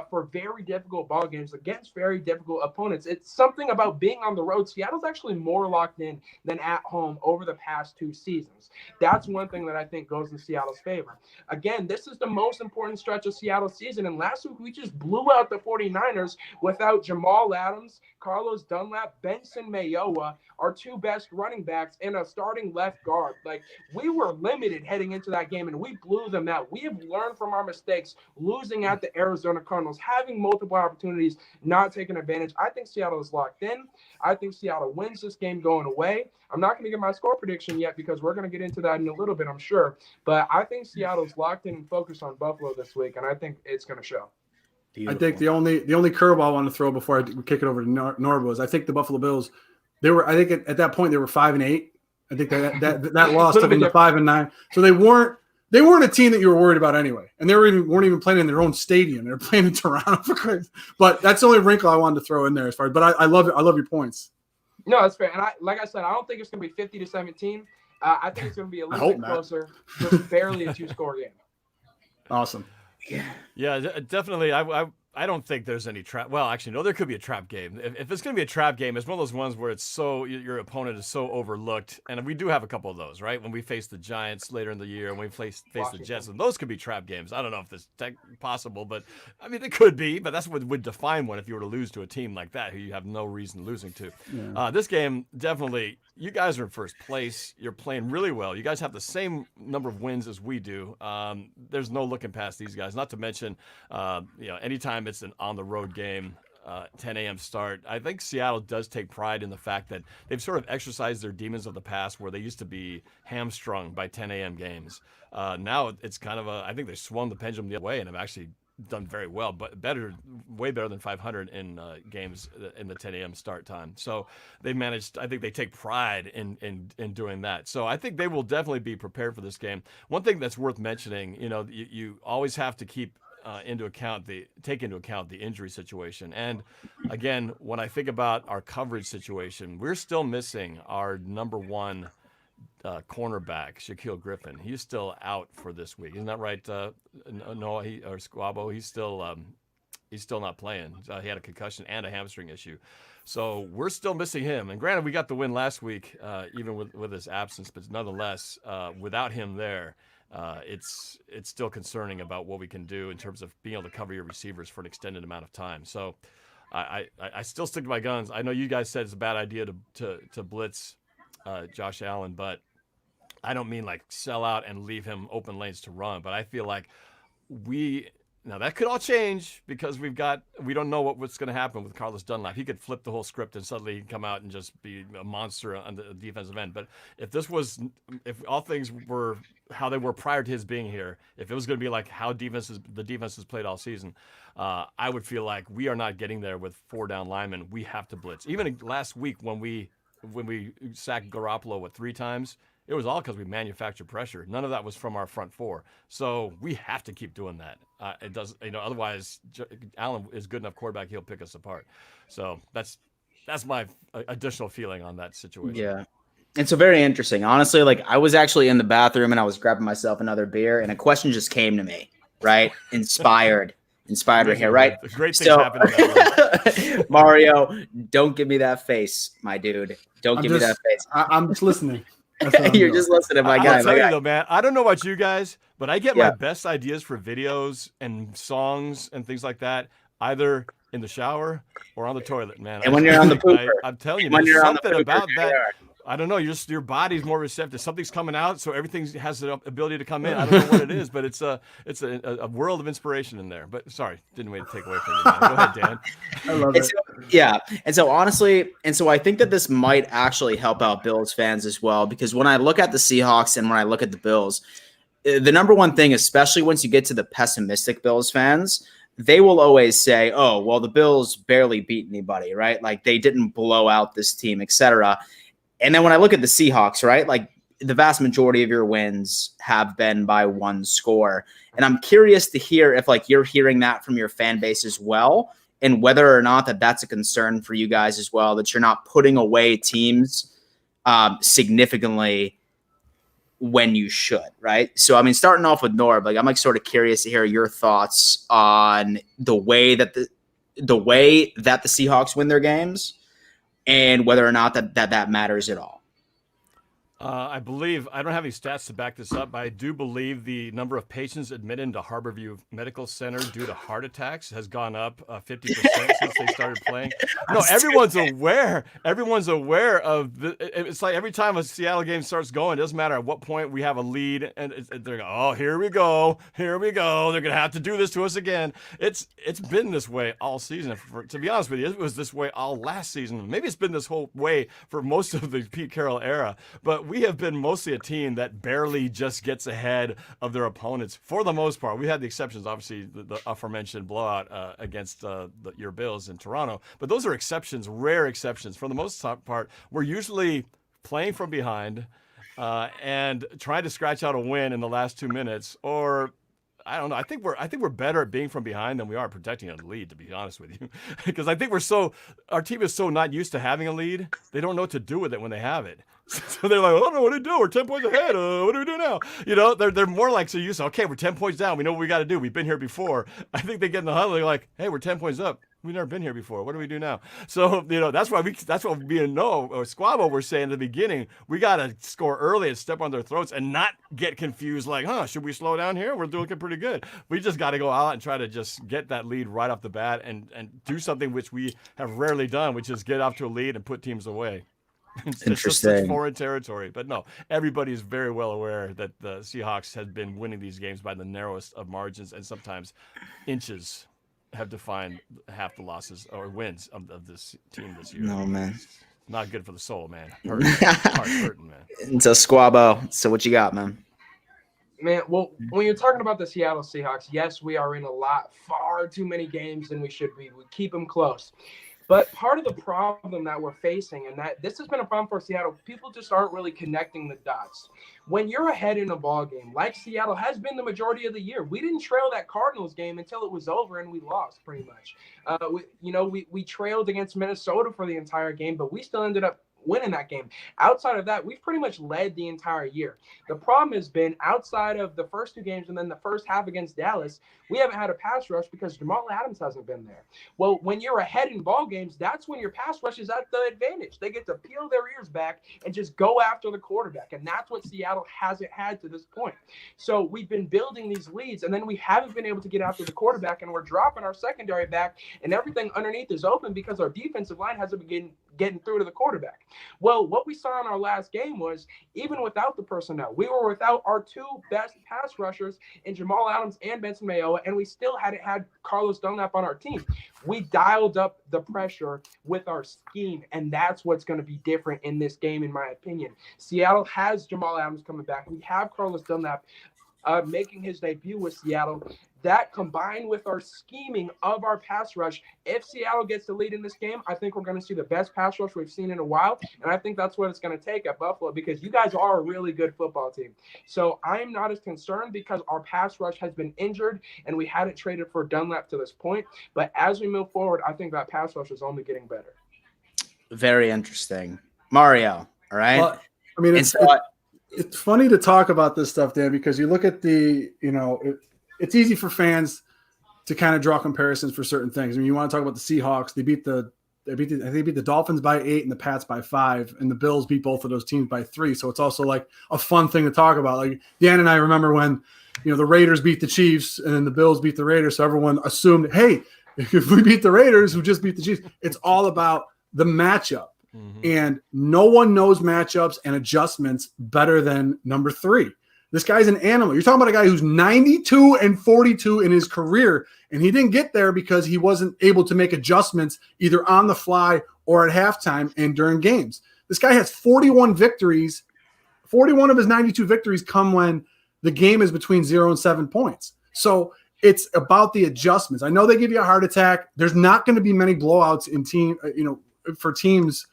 for very difficult ball games against very difficult opponents. It's something about being on the road. Seattle's actually more locked in than at home over the past 2 seasons. That's one thing that I think goes in Seattle's favor. Again, this is the most important stretch of Seattle's season, and last week we just blew out the 49ers without Jamal Adams, Carlos Dunlap, Benson Mayowa, our 2 best running backs, and a starting left guard. Like, we were limited heading into that game, and we blew them out. We have learned from our mistakes, losing at the Arizona Cardinals, having multiple opportunities, not taking advantage. I think Seattle is locked in. I think Seattle wins this game going away. I'm not going to get my score prediction yet, because we're going to get into that in a little bit, I'm sure. But I think Seattle's locked in and focused on Buffalo this week, and I think it's going to show. Beautiful. I think the only curveball I want to throw before I kick it over to Norb was, I think the Buffalo Bills, at that point they were 5-8. I think that loss took them to 5-9. So they weren't a team that you were worried about anyway, and they weren't even playing in their own stadium. They were playing in Toronto for Christ. But that's the only wrinkle I wanted to throw in there as far. But I love it. I love your points. No, that's fair. And like I said, I don't think it's going to be 50-17. I think it's going to be a little bit closer, just barely a 2-score game. Awesome. Yeah, definitely. I don't think there's any trap. Well, actually, no, there could be a trap game. If it's going to be a trap game, it's one of those ones where it's so, your opponent is so overlooked. And we do have a couple of those, right? When we face the Giants later in the year, and we face the Jets, and those could be trap games. I don't know if it's possible, but I mean, it could be. But that's what would define one if you were to lose to a team like that, who you have no reason losing to. Yeah. This game, definitely, you guys are in first place. You're playing really well. You guys have the same number of wins as we do. There's no looking past these guys. Not to mention, anytime it's an on-the-road game, 10 a.m. start. I think Seattle does take pride in the fact that they've sort of exercised their demons of the past, where they used to be hamstrung by 10 a.m. games. Now it's kind of I think they swung the pendulum the other way and have actually done very well, but way better than 500 in games in the 10 a.m. start time. So they managed. I think they take pride in doing that. So I think they will definitely be prepared for this game. One thing that's worth mentioning, you always have to take into account the injury situation. And again, when I think about our coverage situation, we're still missing our number one cornerback, Shaquille Griffin. He's still out for this week. Isn't that right? Noah or Squabo, he's still not playing. He had a concussion and a hamstring issue. So we're still missing him. And granted, we got the win last week, even with his absence, but nonetheless, without him there, it's still concerning about what we can do in terms of being able to cover your receivers for an extended amount of time. So I still stick to my guns. I know you guys said it's a bad idea to blitz Josh Allen, but I don't mean like sell out and leave him open lanes to run, but I feel like now that could all change because we don't know what's going to happen with Carlos Dunlap. He could flip the whole script and suddenly come out and just be a monster on the defensive end. But if all things were how they were prior to his being here, if it was going to be like how the defense has played all season, I would feel like we are not getting there with 4 down linemen. We have to blitz. Even last week when we sacked Garoppolo 3 times, it was all because we manufactured pressure. None of that was from our front 4. So we have to keep doing that. It does, otherwise Allen is good enough quarterback. He'll pick us apart. So that's my additional feeling on that situation. Yeah. And so very interesting. Honestly, like I was actually in the bathroom and I was grabbing myself another beer and a question just came to me, right? Inspired right here, right? Great things happen in that room. Mario, don't give me that face, my dude. Don't give me that face. I'm just listening. You're just listening, my guy. I'll tell you though, man, I don't know about you guys, but I get my best ideas for videos and songs and things like that either in the shower or on the toilet, man. And when you're on the pooper. I'm telling you, when there's you're on the something pooper, about that. I don't know. Your body's more receptive. Something's coming out, so everything has the ability to come in. I don't know what it is, but it's a world of inspiration in there. But sorry, didn't mean to take away from you, man. Go ahead, Dan. I love it. And so honestly, I think that this might actually help out Bills fans as well, because when I look at the Seahawks and when I look at the Bills, the number one thing, especially once you get to the pessimistic Bills fans, they will always say, "Oh, well, the Bills barely beat anybody, right? Like they didn't blow out this team, etc." And then when I look at the Seahawks, right, like the vast majority of your wins have been by 1 score. And I'm curious to hear if like you're hearing that from your fan base as well, and whether or not that's a concern for you guys as well, that you're not putting away teams significantly when you should, right? So, I mean, starting off with Norb, like I'm like sort of curious to hear your thoughts on the way that the Seahawks win their games, and whether or not that matters at all. I believe, I don't have any stats to back this up, but I do believe the number of patients admitted into Harborview Medical Center due to heart attacks has gone up 50% since they started playing. No, everyone's aware. Everyone's aware of it's like every time a Seattle game starts going, it doesn't matter at what point we have a lead, and they're going, oh, here we go. They're going to have to do this to us again. It's been this way all season. To be honest with you, it was this way all last season. Maybe it's been this whole way for most of the Pete Carroll era, but we have been mostly a team that barely just gets ahead of their opponents for the most part. We had the exceptions, obviously, the aforementioned blowout against your Bills in Toronto, but those are exceptions, rare exceptions. For the most part, we're usually playing from behind and trying to scratch out a win in the last 2 minutes, or I don't know. I think we're better at being from behind than we are protecting a lead, to be honest with you, because I think our team is so not used to having a lead, they don't know what to do with it when they have it. So they're like, I don't know what to do. We're 10 points ahead. What do we do now? They're more like so used to, okay, we're 10 points down. We know what we got to do. We've been here before. I think they get in the huddle. They're like, hey, we're 10 points up. We've never been here before. What do we do now? So, that's what me and Noah or Squabo were saying at the beginning. We got to score early and step on their throats and not get confused like, should we slow down here? We're looking pretty good. We just got to go out and try to just get that lead right off the bat and do something which we have rarely done, which is get off to a lead and put teams away. It's just such foreign territory. But no, everybody is very well aware that the Seahawks have been winning these games by the narrowest of margins, and sometimes inches have defined half the losses or wins of this team this year. No, man. It's not good for the soul, man. Heart's hurting, man. So, Squabo, so what you got, man? Man, well, when you're talking about the Seattle Seahawks, yes, we are in far too many games than we should be. We keep them close. But part of the problem that we're facing, and that this has been a problem for Seattle, people just aren't really connecting the dots. When you're ahead in a ball game, like Seattle has been the majority of the year, we didn't trail that Cardinals game until it was over and we lost pretty much. We trailed against Minnesota for the entire game, but we still ended up winning that game. Outside of that, we've pretty much led the entire year. The problem has been outside of the first two games and then the first half against Dallas, we haven't had a pass rush because Jamal Adams hasn't been there. Well, when you're ahead in ball games, that's when your pass rush is at the advantage. They get to peel their ears back and just go after the quarterback. And that's what Seattle hasn't had to this point. So we've been building these leads, and then we haven't been able to get after the quarterback, and we're dropping our secondary back, and everything underneath is open because our defensive line hasn't been getting through to the quarterback. Well, what we saw in our last game was even without the personnel, we were without our two best pass rushers in Jamal Adams and Benson Mayowa, and we still hadn't had Carlos Dunlap on our team. We dialed up the pressure with our scheme, and that's what's going to be different in this game, in my opinion. Seattle has Jamal Adams coming back. We have Carlos Dunlap making his debut with Seattle. That combined with our scheming of our pass rush, if Seattle gets the lead in this game, I think we're going to see the best pass rush we've seen in a while. And I think that's what it's going to take at Buffalo, because you guys are a really good football team. So I am not as concerned because our pass rush has been injured and we hadn't traded for Dunlap to this point. But as we move forward, I think that pass rush is only getting better. Very interesting. Mario, all right? Well, I mean, it's funny to talk about this stuff, Dan, because you look at it's easy for fans to kind of draw comparisons for certain things. I mean, you want to talk about the Seahawks. They beat the Dolphins by 8 and the Pats by 5, and the Bills beat both of those teams by 3. So it's also like a fun thing to talk about. Like Dan and I remember when, the Raiders beat the Chiefs and then the Bills beat the Raiders. So everyone assumed, hey, if we beat the Raiders who just beat the Chiefs, it's all about the matchup. Mm-hmm. And no one knows matchups and adjustments better than number 3. This guy's an animal. You're talking about a guy who's 92-42 in his career, and he didn't get there because he wasn't able to make adjustments either on the fly or at halftime and during games. This guy has 41 victories. 41 of his 92 victories come when the game is between 0 and 7 points. So it's about the adjustments. I know they give you a heart attack. There's not going to be many blowouts for teams.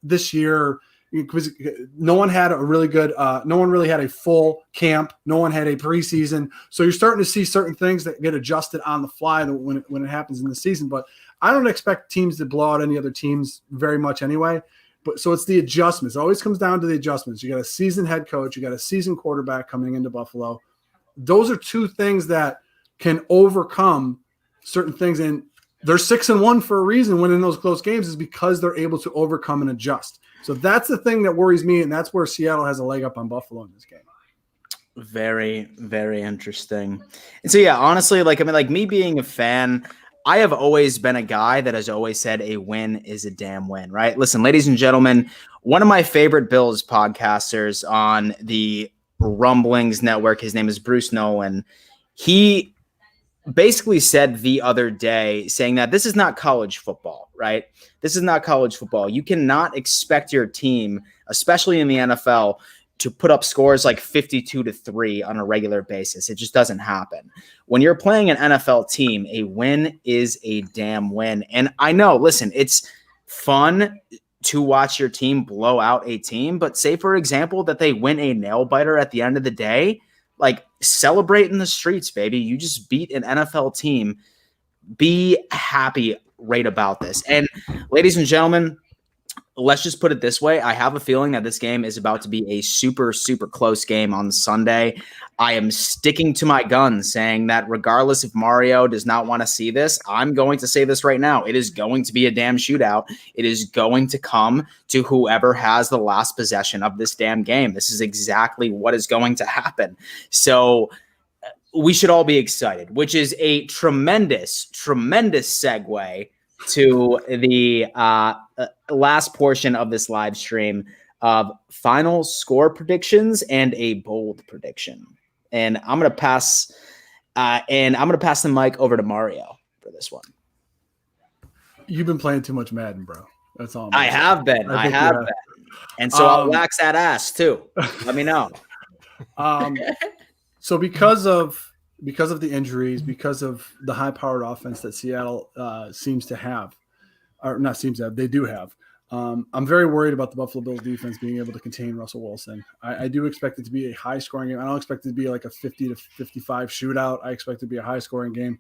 This year, because no one had a really good, no one really had a full camp. No one had a preseason. So you're starting to see certain things that get adjusted on the fly when it happens in the season. But I don't expect teams to blow out any other teams very much anyway. But so it's the adjustments. It always comes down to the adjustments. You got a seasoned head coach. You got a seasoned quarterback coming into Buffalo. Those are two things that can overcome certain things. And they're 6-1 for a reason winning those close games is because they're able to overcome and adjust. So that's the thing that worries me, and that's where Seattle has a leg up on Buffalo in this game. Very, very interesting. And so, yeah, honestly, me being a fan, I have always been a guy that has always said a win is a damn win, right? Listen, ladies and gentlemen, one of my favorite Bills podcasters on the Rumblings Network, his name is Bruce Nolan. He basically said the other day, saying that this is not college football, right? This is not college football. You cannot expect your team, especially in the NFL, to put up scores like 52-3 on a regular basis. It just doesn't happen. When you're playing an NFL team, a win is a damn win. And I know, listen, it's fun to watch your team blow out a team, but say, for example, that they win a nail biter at the end of the day, like, celebrate in the streets, baby. You just beat an NFL team. Be happy right about this. And ladies and gentlemen, let's just put it this way. I have a feeling that this game is about to be a super, super close game on Sunday. I am sticking to my guns, saying that regardless if Mario does not want to see this, I'm going to say this right now. It is going to be a damn shootout. It is going to come to whoever has the last possession of this damn game. This is exactly what is going to happen. So we should all be excited, which is a tremendous, tremendous segue to the last portion of this live stream of final score predictions and a bold prediction. And I'm gonna pass the mic over to Mario for this one. You've been playing too much Madden, bro. That's all. I have been. And so I'll wax that ass too. Let me know. So because of the injuries, because of the high-powered offense that Seattle seems to have, or not seems to have, they do have. I'm very worried about the Buffalo Bills defense being able to contain Russell Wilson. I do expect it to be a high-scoring game. I don't expect it to be like a 50 to 55 shootout. I expect it to be a high-scoring game.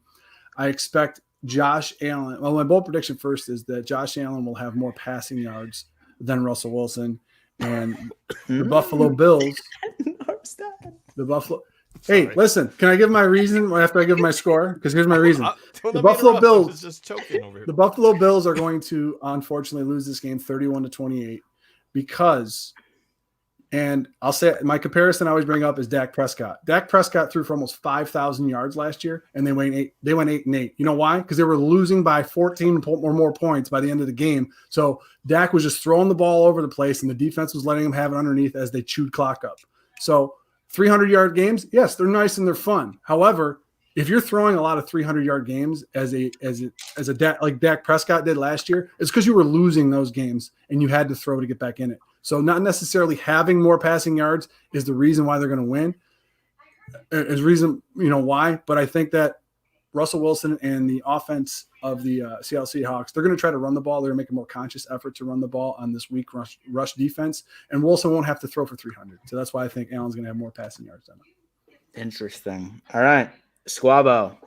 I expect Josh Allen. Well, my bold prediction first is that Josh Allen will have more passing yards than Russell Wilson, and the Buffalo Bills. The Buffalo. Hey, listen, can I give my reason after I give my score? Because here's my reason. The Buffalo Bills just choking over here. The Buffalo Bills are going to unfortunately lose this game 31-28 because, and I'll say my comparison I always bring up is Dak Prescott. Dak Prescott threw for almost 5,000 yards last year, and they went 8-8. You know why? Because they were losing by 14 or more points by the end of the game. So Dak was just throwing the ball over the place, and the defense was letting him have it underneath as they chewed clock up. So 300-yard games, yes, they're nice and they're fun. However, if you're throwing a lot of 300-yard games as a like Dak Prescott did last year, it's because you were losing those games and you had to throw to get back in it. So not necessarily having more passing yards is the reason why they're going to win. Is reason why, but I think that Russell Wilson and the offense of the Seattle Seahawks, they're going to try to run the ball. They're going to make a more conscious effort to run the ball on this weak rush defense, and Wilson won't have to throw for 300. So that's why I think Allen's going to have more passing yards than him. Interesting. All right, Squabo,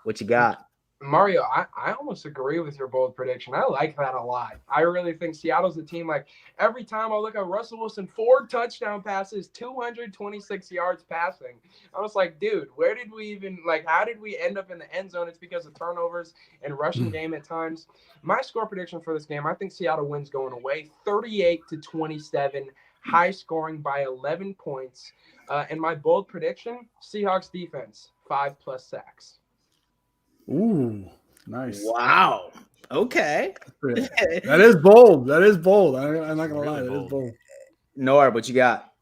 what you got? Mario, I almost agree with your bold prediction. I like that a lot. I really think Seattle's a team, like, every time I look at Russell Wilson, 4 touchdown passes, 226 yards passing. I was like, dude, where did we even, how did we end up in the end zone? It's because of turnovers and rushing game at times. My score prediction for this game, I think Seattle wins going away, 38-27, high scoring by 11 points. And my bold prediction, Seahawks defense, 5+ sacks. Ooh, nice. Wow. Okay. That is bold. I'm not going to lie. That is bold. Nor, what you got?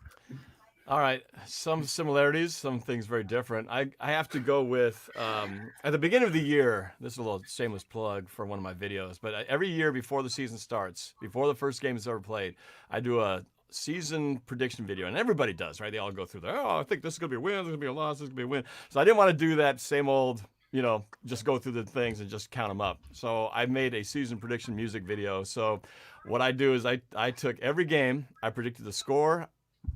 All right. Some similarities, some things very different. I have to go with, at the beginning of the year, this is a little shameless plug for one of my videos, but every year before the season starts, before the first game is ever played, I do a season prediction video, and everybody does, right? They all go through there. Oh, I think this is going to be a win, this is going to be a loss, this is going to be a win. So I didn't want to do that same old, just go through the things and just count them up. So I made a season prediction music video. So what I do is I took every game, I predicted the score.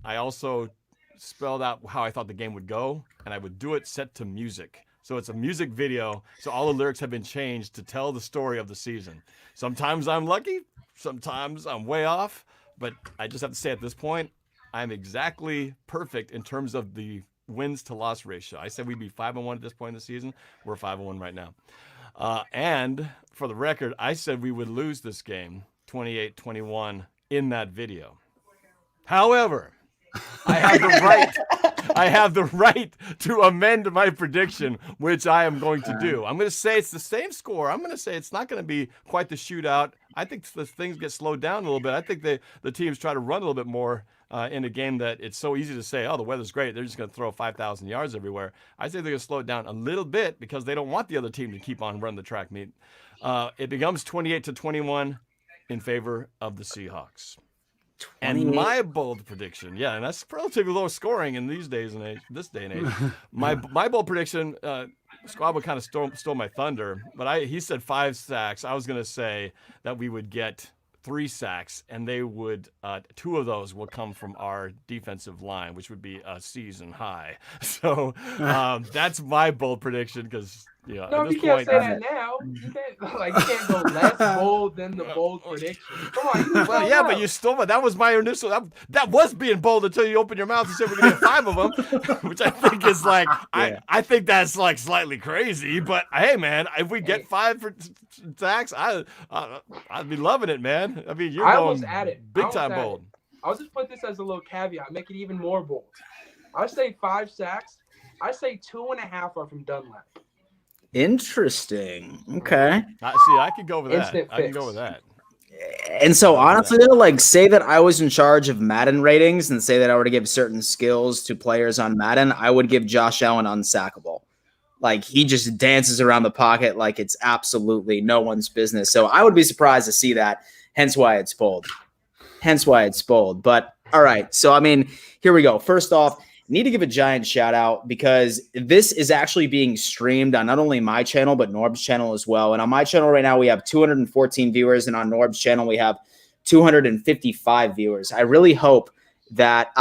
I also spelled out how I thought the game would go, and I would do it set to music. So it's a music video. So all the lyrics have been changed to tell the story of the season. Sometimes I'm lucky, sometimes I'm way off, but I just have to say at this point, I'm exactly perfect in terms of the wins to loss ratio. I said we'd be 5-1 at this point in the season. We're 5-1 right now. And for the record, I said we would lose this game 28-21 in that video. However, I have the right to amend my prediction, which I am going to do. I'm going to say it's the same score. I'm going to say it's not going to be quite the shootout. I think the things get slowed down a little bit. I think the teams try to run a little bit more in a game that it's so easy to say, oh, the weather's great, they're just going to throw 5,000 yards everywhere. I say they're going to slow it down a little bit because they don't want the other team to keep on running the track meet. It becomes 28-21 in favor of the Seahawks. 28. And my bold prediction, and that's relatively low scoring in this day and age. My bold prediction, Squabo kind of stole my thunder, but he said 5 sacks. I was going to say that we would get 3 sacks, and they would 2 of those will come from our defensive line, which would be a season high. So that's my bold prediction because no, you can't say that now. You can't go less bold than the bold prediction. Come on. Well, yeah, but you stole it. That was my initial. That was being bold until you opened your mouth and said we're gonna get 5 of them, which I think is like I think that's like slightly crazy. But hey, man, if we get 5 for sacks, I'd be loving it, man. I mean, you're going big time bold. I'll just put this as a little caveat, make it even more bold. I say 5 sacks. I say 2.5 are from Dunlap. Interesting. Okay. I could go with that. I can go with that. And so honestly, though, say that I was in charge of Madden ratings and say that I were to give certain skills to players on Madden, I would give Josh Allen unsackable. He just dances around the pocket like it's absolutely no one's business. So I would be surprised to see that. Hence why it's bold. But all right. So, I mean, here we go. First off, need to give a giant shout out because this is actually being streamed on not only my channel, but Norb's channel as well. And on my channel right now, we have 214 viewers. And on Norb's channel, we have 255 viewers. I really hope that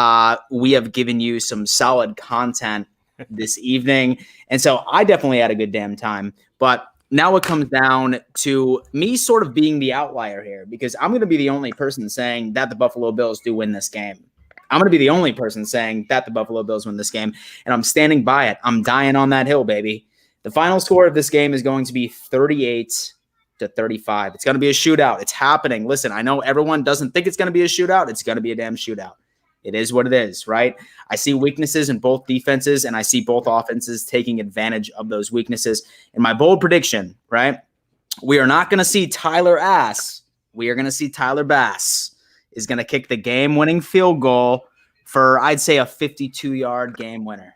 we have given you some solid content this evening. And so I definitely had a good damn time. But now it comes down to me sort of being the outlier here because I'm going to be the only person saying that the Buffalo Bills do win this game. I'm going to be the only person saying that the Buffalo Bills win this game, and I'm standing by it. I'm dying on that hill, baby. The final score of this game is going to be 38-35. It's going to be a shootout. It's happening. Listen, I know everyone doesn't think it's going to be a shootout. It's going to be a damn shootout. It is what it is, right? I see weaknesses in both defenses, and I see both offenses taking advantage of those weaknesses. And my bold prediction, right? We are not going to see Tyler Ass. We are going to see Tyler Bass is going to kick the game-winning field goal for, I'd say, a 52-yard game winner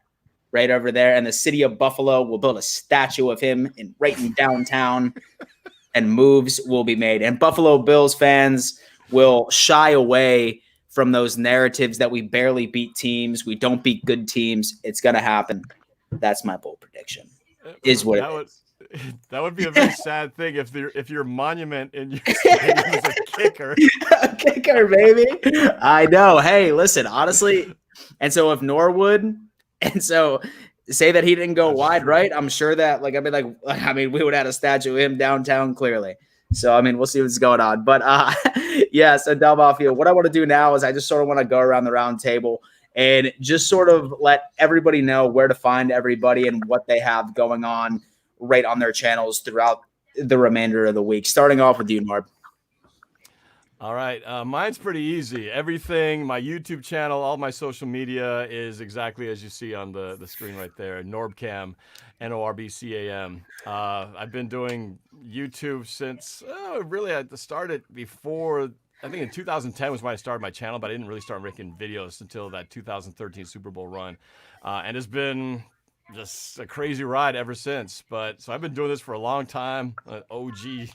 right over there. And the city of Buffalo will build a statue of him right in downtown, and moves will be made. And Buffalo Bills fans will shy away from those narratives that we barely beat teams. We don't beat good teams. It's going to happen. That's my bold prediction. Is what it is. That would be a very sad thing if your monument in your stadium is a kicker. A kicker, baby. I know. Hey, listen, honestly, and so if Norwood, and so say that he didn't go wide, right? I'm sure that, we would have a statue of him downtown, clearly. So, we'll see what's going on. But, yeah, so Del Mafia, what I want to do now is I just sort of want to go around the round table and just sort of let everybody know where to find everybody and what they have going on right on their channels throughout the remainder of the week. Starting off with you, Norb. All right. Mine's pretty easy. Everything, my YouTube channel, all my social media is exactly as you see on the screen right there. Norbcam, Norbcam. I've been doing YouTube since, really I started before, I think in 2010 was when I started my channel, but I didn't really start making videos until that 2013 Super Bowl run. And it's been just a crazy ride ever since. But so I've been doing this for a long time, OG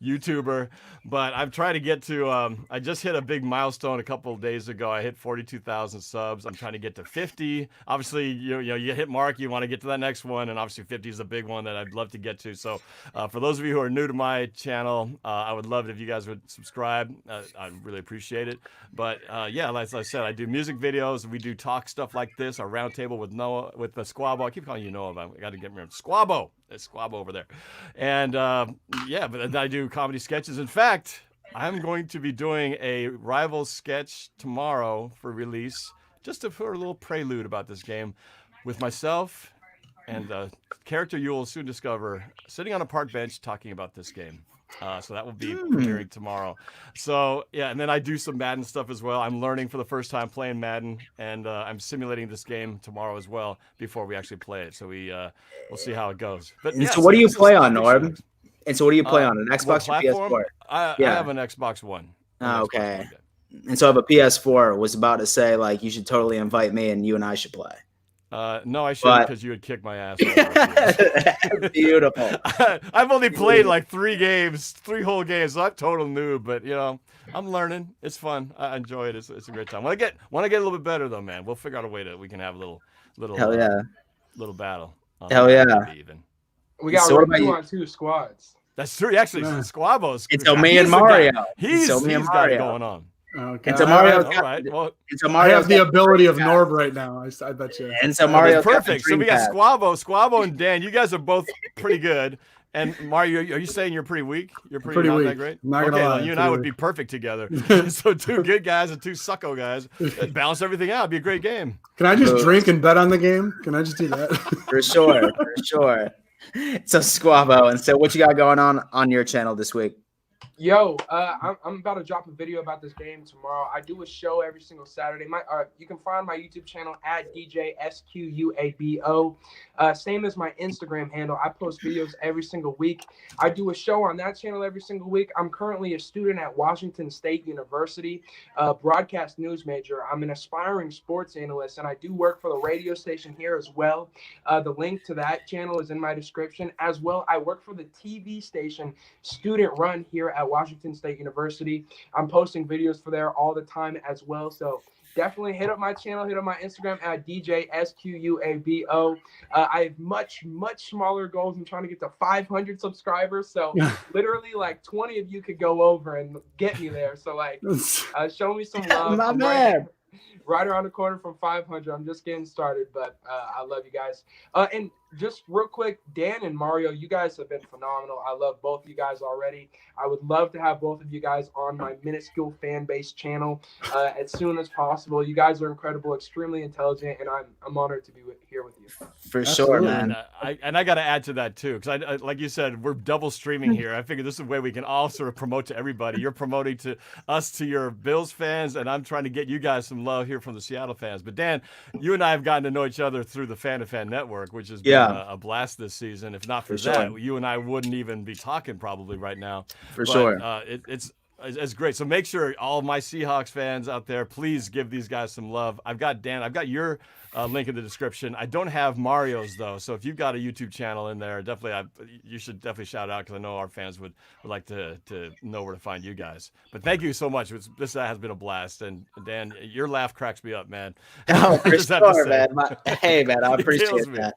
YouTuber. But I'm trying to get to, I just hit a big milestone a couple of days ago. I hit 42,000 subs. I'm trying to get to 50. Obviously, you hit mark, you want to get to that next one. And obviously 50 is a big one that I'd love to get to. So for those of you who are new to my channel, I would love it if you guys would subscribe. I'd really appreciate it. But yeah, as I said, I do music videos. We do talk stuff like this, our roundtable with Noah, with the Squabo. I keep calling you Noah, but I got to get me Squabo. It's Squabo over there. And yeah, but I do comedy sketches. In fact, I'm going to be doing a rival sketch tomorrow for release, just to put a little prelude about this game with myself and a character you will soon discover sitting on a park bench talking about this game. So that will be premiering tomorrow. So yeah, and then I do some Madden stuff as well. I'm learning for the first time playing Madden, and I'm simulating this game tomorrow as well before we actually play it. So we'll see how it goes. But yeah, so what do you play on, Norb? And so what do you play on, an Xbox or PS4? I have an Xbox One. Okay. And so I have a PS4. Was about to say, you should totally invite me and you and I should play. No, I shouldn't, because you would kick my ass. Beautiful. I've only played 3 whole games, so I'm total noob. But I'm learning. It's fun. I enjoy it. It's a great time. When I get a little bit better, though, man, we'll figure out a way we can have a little hell yeah, little battle. Hell yeah. Even we got 2-on-2 squads. That's true. Actually, Squabos. It's me and Mario. He's got it going on. Okay. And so Mario, all right. Well, I have the ability of Norb right now. I bet you. And so Mario, perfect. So we got Squabo, and Dan. You guys are both pretty good. And Mario, are you saying you're pretty weak? You're pretty not weak. that great. I'm not gonna lie, well, you and I would be perfect together. So 2 good guys and 2 sucko guys, balance everything out. It'd be a great game. Can I just drink and bet on the game? Can I just do that? For sure. So Squabo, and so what you got going on your channel this week? Yo, I'm about to drop a video about this game tomorrow. I do a show every single Saturday. You can find my YouTube channel at DJ SQUABO. Same as my Instagram handle. I post videos every single week. I do a show on that channel every single week. I'm currently a student at Washington State University, broadcast news major. I'm an aspiring sports analyst, and I do work for the radio station here as well. The link to that channel is in my description. As well, I work for the TV station Student Run here at Washington State University. I'm posting videos for there all the time as well. So definitely hit up my channel, hit up my Instagram at DJSQUABO. I have much smaller goals. I'm trying to get to 500 subscribers. So literally like 20 of you could go over and get me there. So like show me some love. My man. Right around the corner from 500. I'm just getting started, but I love you guys. And just real quick, Dan and Mario, you guys have been phenomenal. I love both of you guys already. I would love to have both of you guys on my minuscule fan base channel as soon as possible. You guys are incredible, extremely intelligent, and I'm honored to be here with you. For sure, man. And I got to add to that too, because I like you said, we're double streaming here. I figure this is a way we can all sort of promote to everybody. You're promoting to us, to your Bills fans, and I'm trying to get you guys some love here from the Seattle fans. But Dan, you and I have gotten to know each other through the Fan to Fan Network, which has been a blast this season. If not for that, you and I wouldn't even be talking probably right now. For sure. It's great. So make sure all my Seahawks fans out there, please give these guys some love. I've got your link in the description. I don't have Mario's though. So if you've got a YouTube channel in there, you should definitely shout out, because I know our fans would like to know where to find you guys. But thank you so much. This has been a blast. And Dan, your laugh cracks me up, man. Oh, for sure, man. Hey, man, I appreciate that.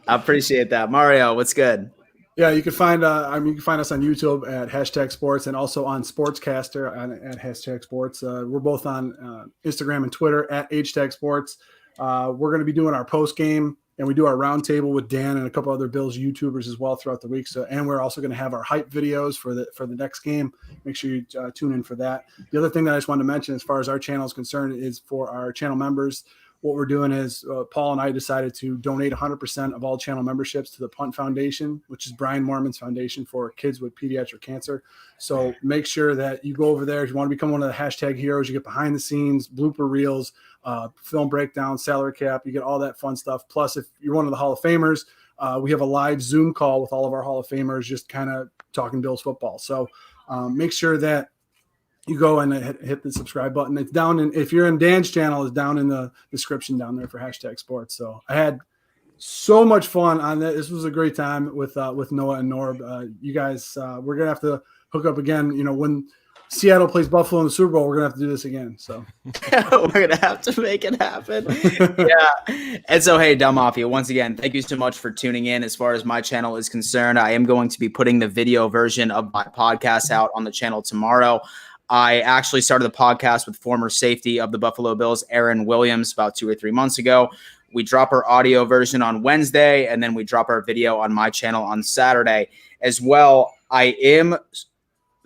I appreciate that. Mario, what's good? Yeah, you can find you can find us on YouTube at #sports, and also on Sportscaster at #sports. We're both on Instagram and Twitter at #sports. We're going to be doing our post game, and we do our roundtable with Dan and a couple other Bills YouTubers as well throughout the week. So, and we're also going to have our hype videos for the next game. Make sure you tune in for that. The other thing that I just wanted to mention, as far as our channel is concerned, is for our channel members. What we're doing is Paul and I decided to donate 100% of all channel memberships to the Punt Foundation, which is Brian Moorman's foundation for kids with pediatric cancer. So make sure that you go over there. If you want to become one of the hashtag heroes, you get behind the scenes, blooper reels, film breakdown, salary cap. You get all that fun stuff. Plus, if you're one of the Hall of Famers, we have a live Zoom call with all of our Hall of Famers, just kind of talking Bills football. So make sure that you go and hit the subscribe button. It's down in, if you're in Dan's channel, it's down in the description down there for #sports. So I had so much fun on that. This was a great time with Noah and Norb. You guys, we're going to have to hook up again. You know, when Seattle plays Buffalo in the Super Bowl, we're going to have to do this again. So we're going to have to make it happen. Yeah. And so, hey, Del Mafia, once again, thank you so much for tuning in. As far as my channel is concerned, I am going to be putting the video version of my podcast out on the channel tomorrow. I actually started the podcast with former safety of the Buffalo Bills, Aaron Williams, about 2 or 3 months ago. We drop our audio version on Wednesday, and then we drop our video on my channel on Saturday. As well, I am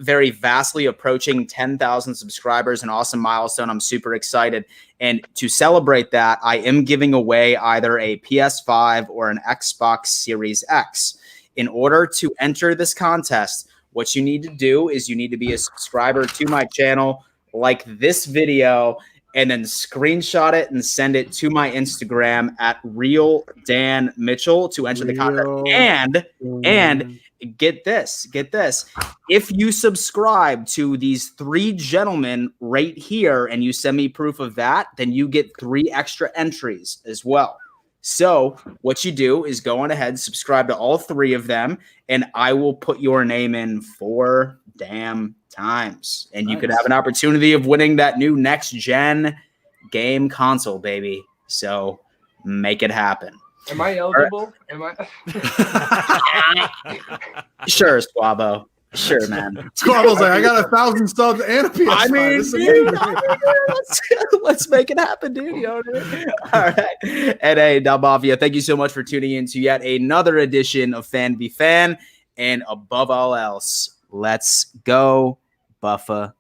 very vastly approaching 10,000 subscribers, an awesome milestone. I'm super excited. And to celebrate that, I am giving away either a PS5 or an Xbox Series X. In order to enter this contest, what you need to do is you need to be a subscriber to my channel, like this video, and then screenshot it and send it to my Instagram at @RealDanMitchell to enter the contest. And get this. If you subscribe to these 3 gentlemen right here and you send me proof of that, then you get 3 extra entries as well. So what you do is go on ahead, subscribe to all 3 of them, and I will put your name in 4 damn times. And you could have an opportunity of winning that new next-gen game console, baby. So make it happen. Am I eligible? Right. Sure, Squabo. Sure, man. Squabble's like, I got 1,000 subs and a PS5. I mean, dude, let's make it happen, dude. You know what I mean? All right. And hey, Del Mafia, thank you so much for tuning in to yet another edition of Fan v Fan. And above all else, let's go Buffalo.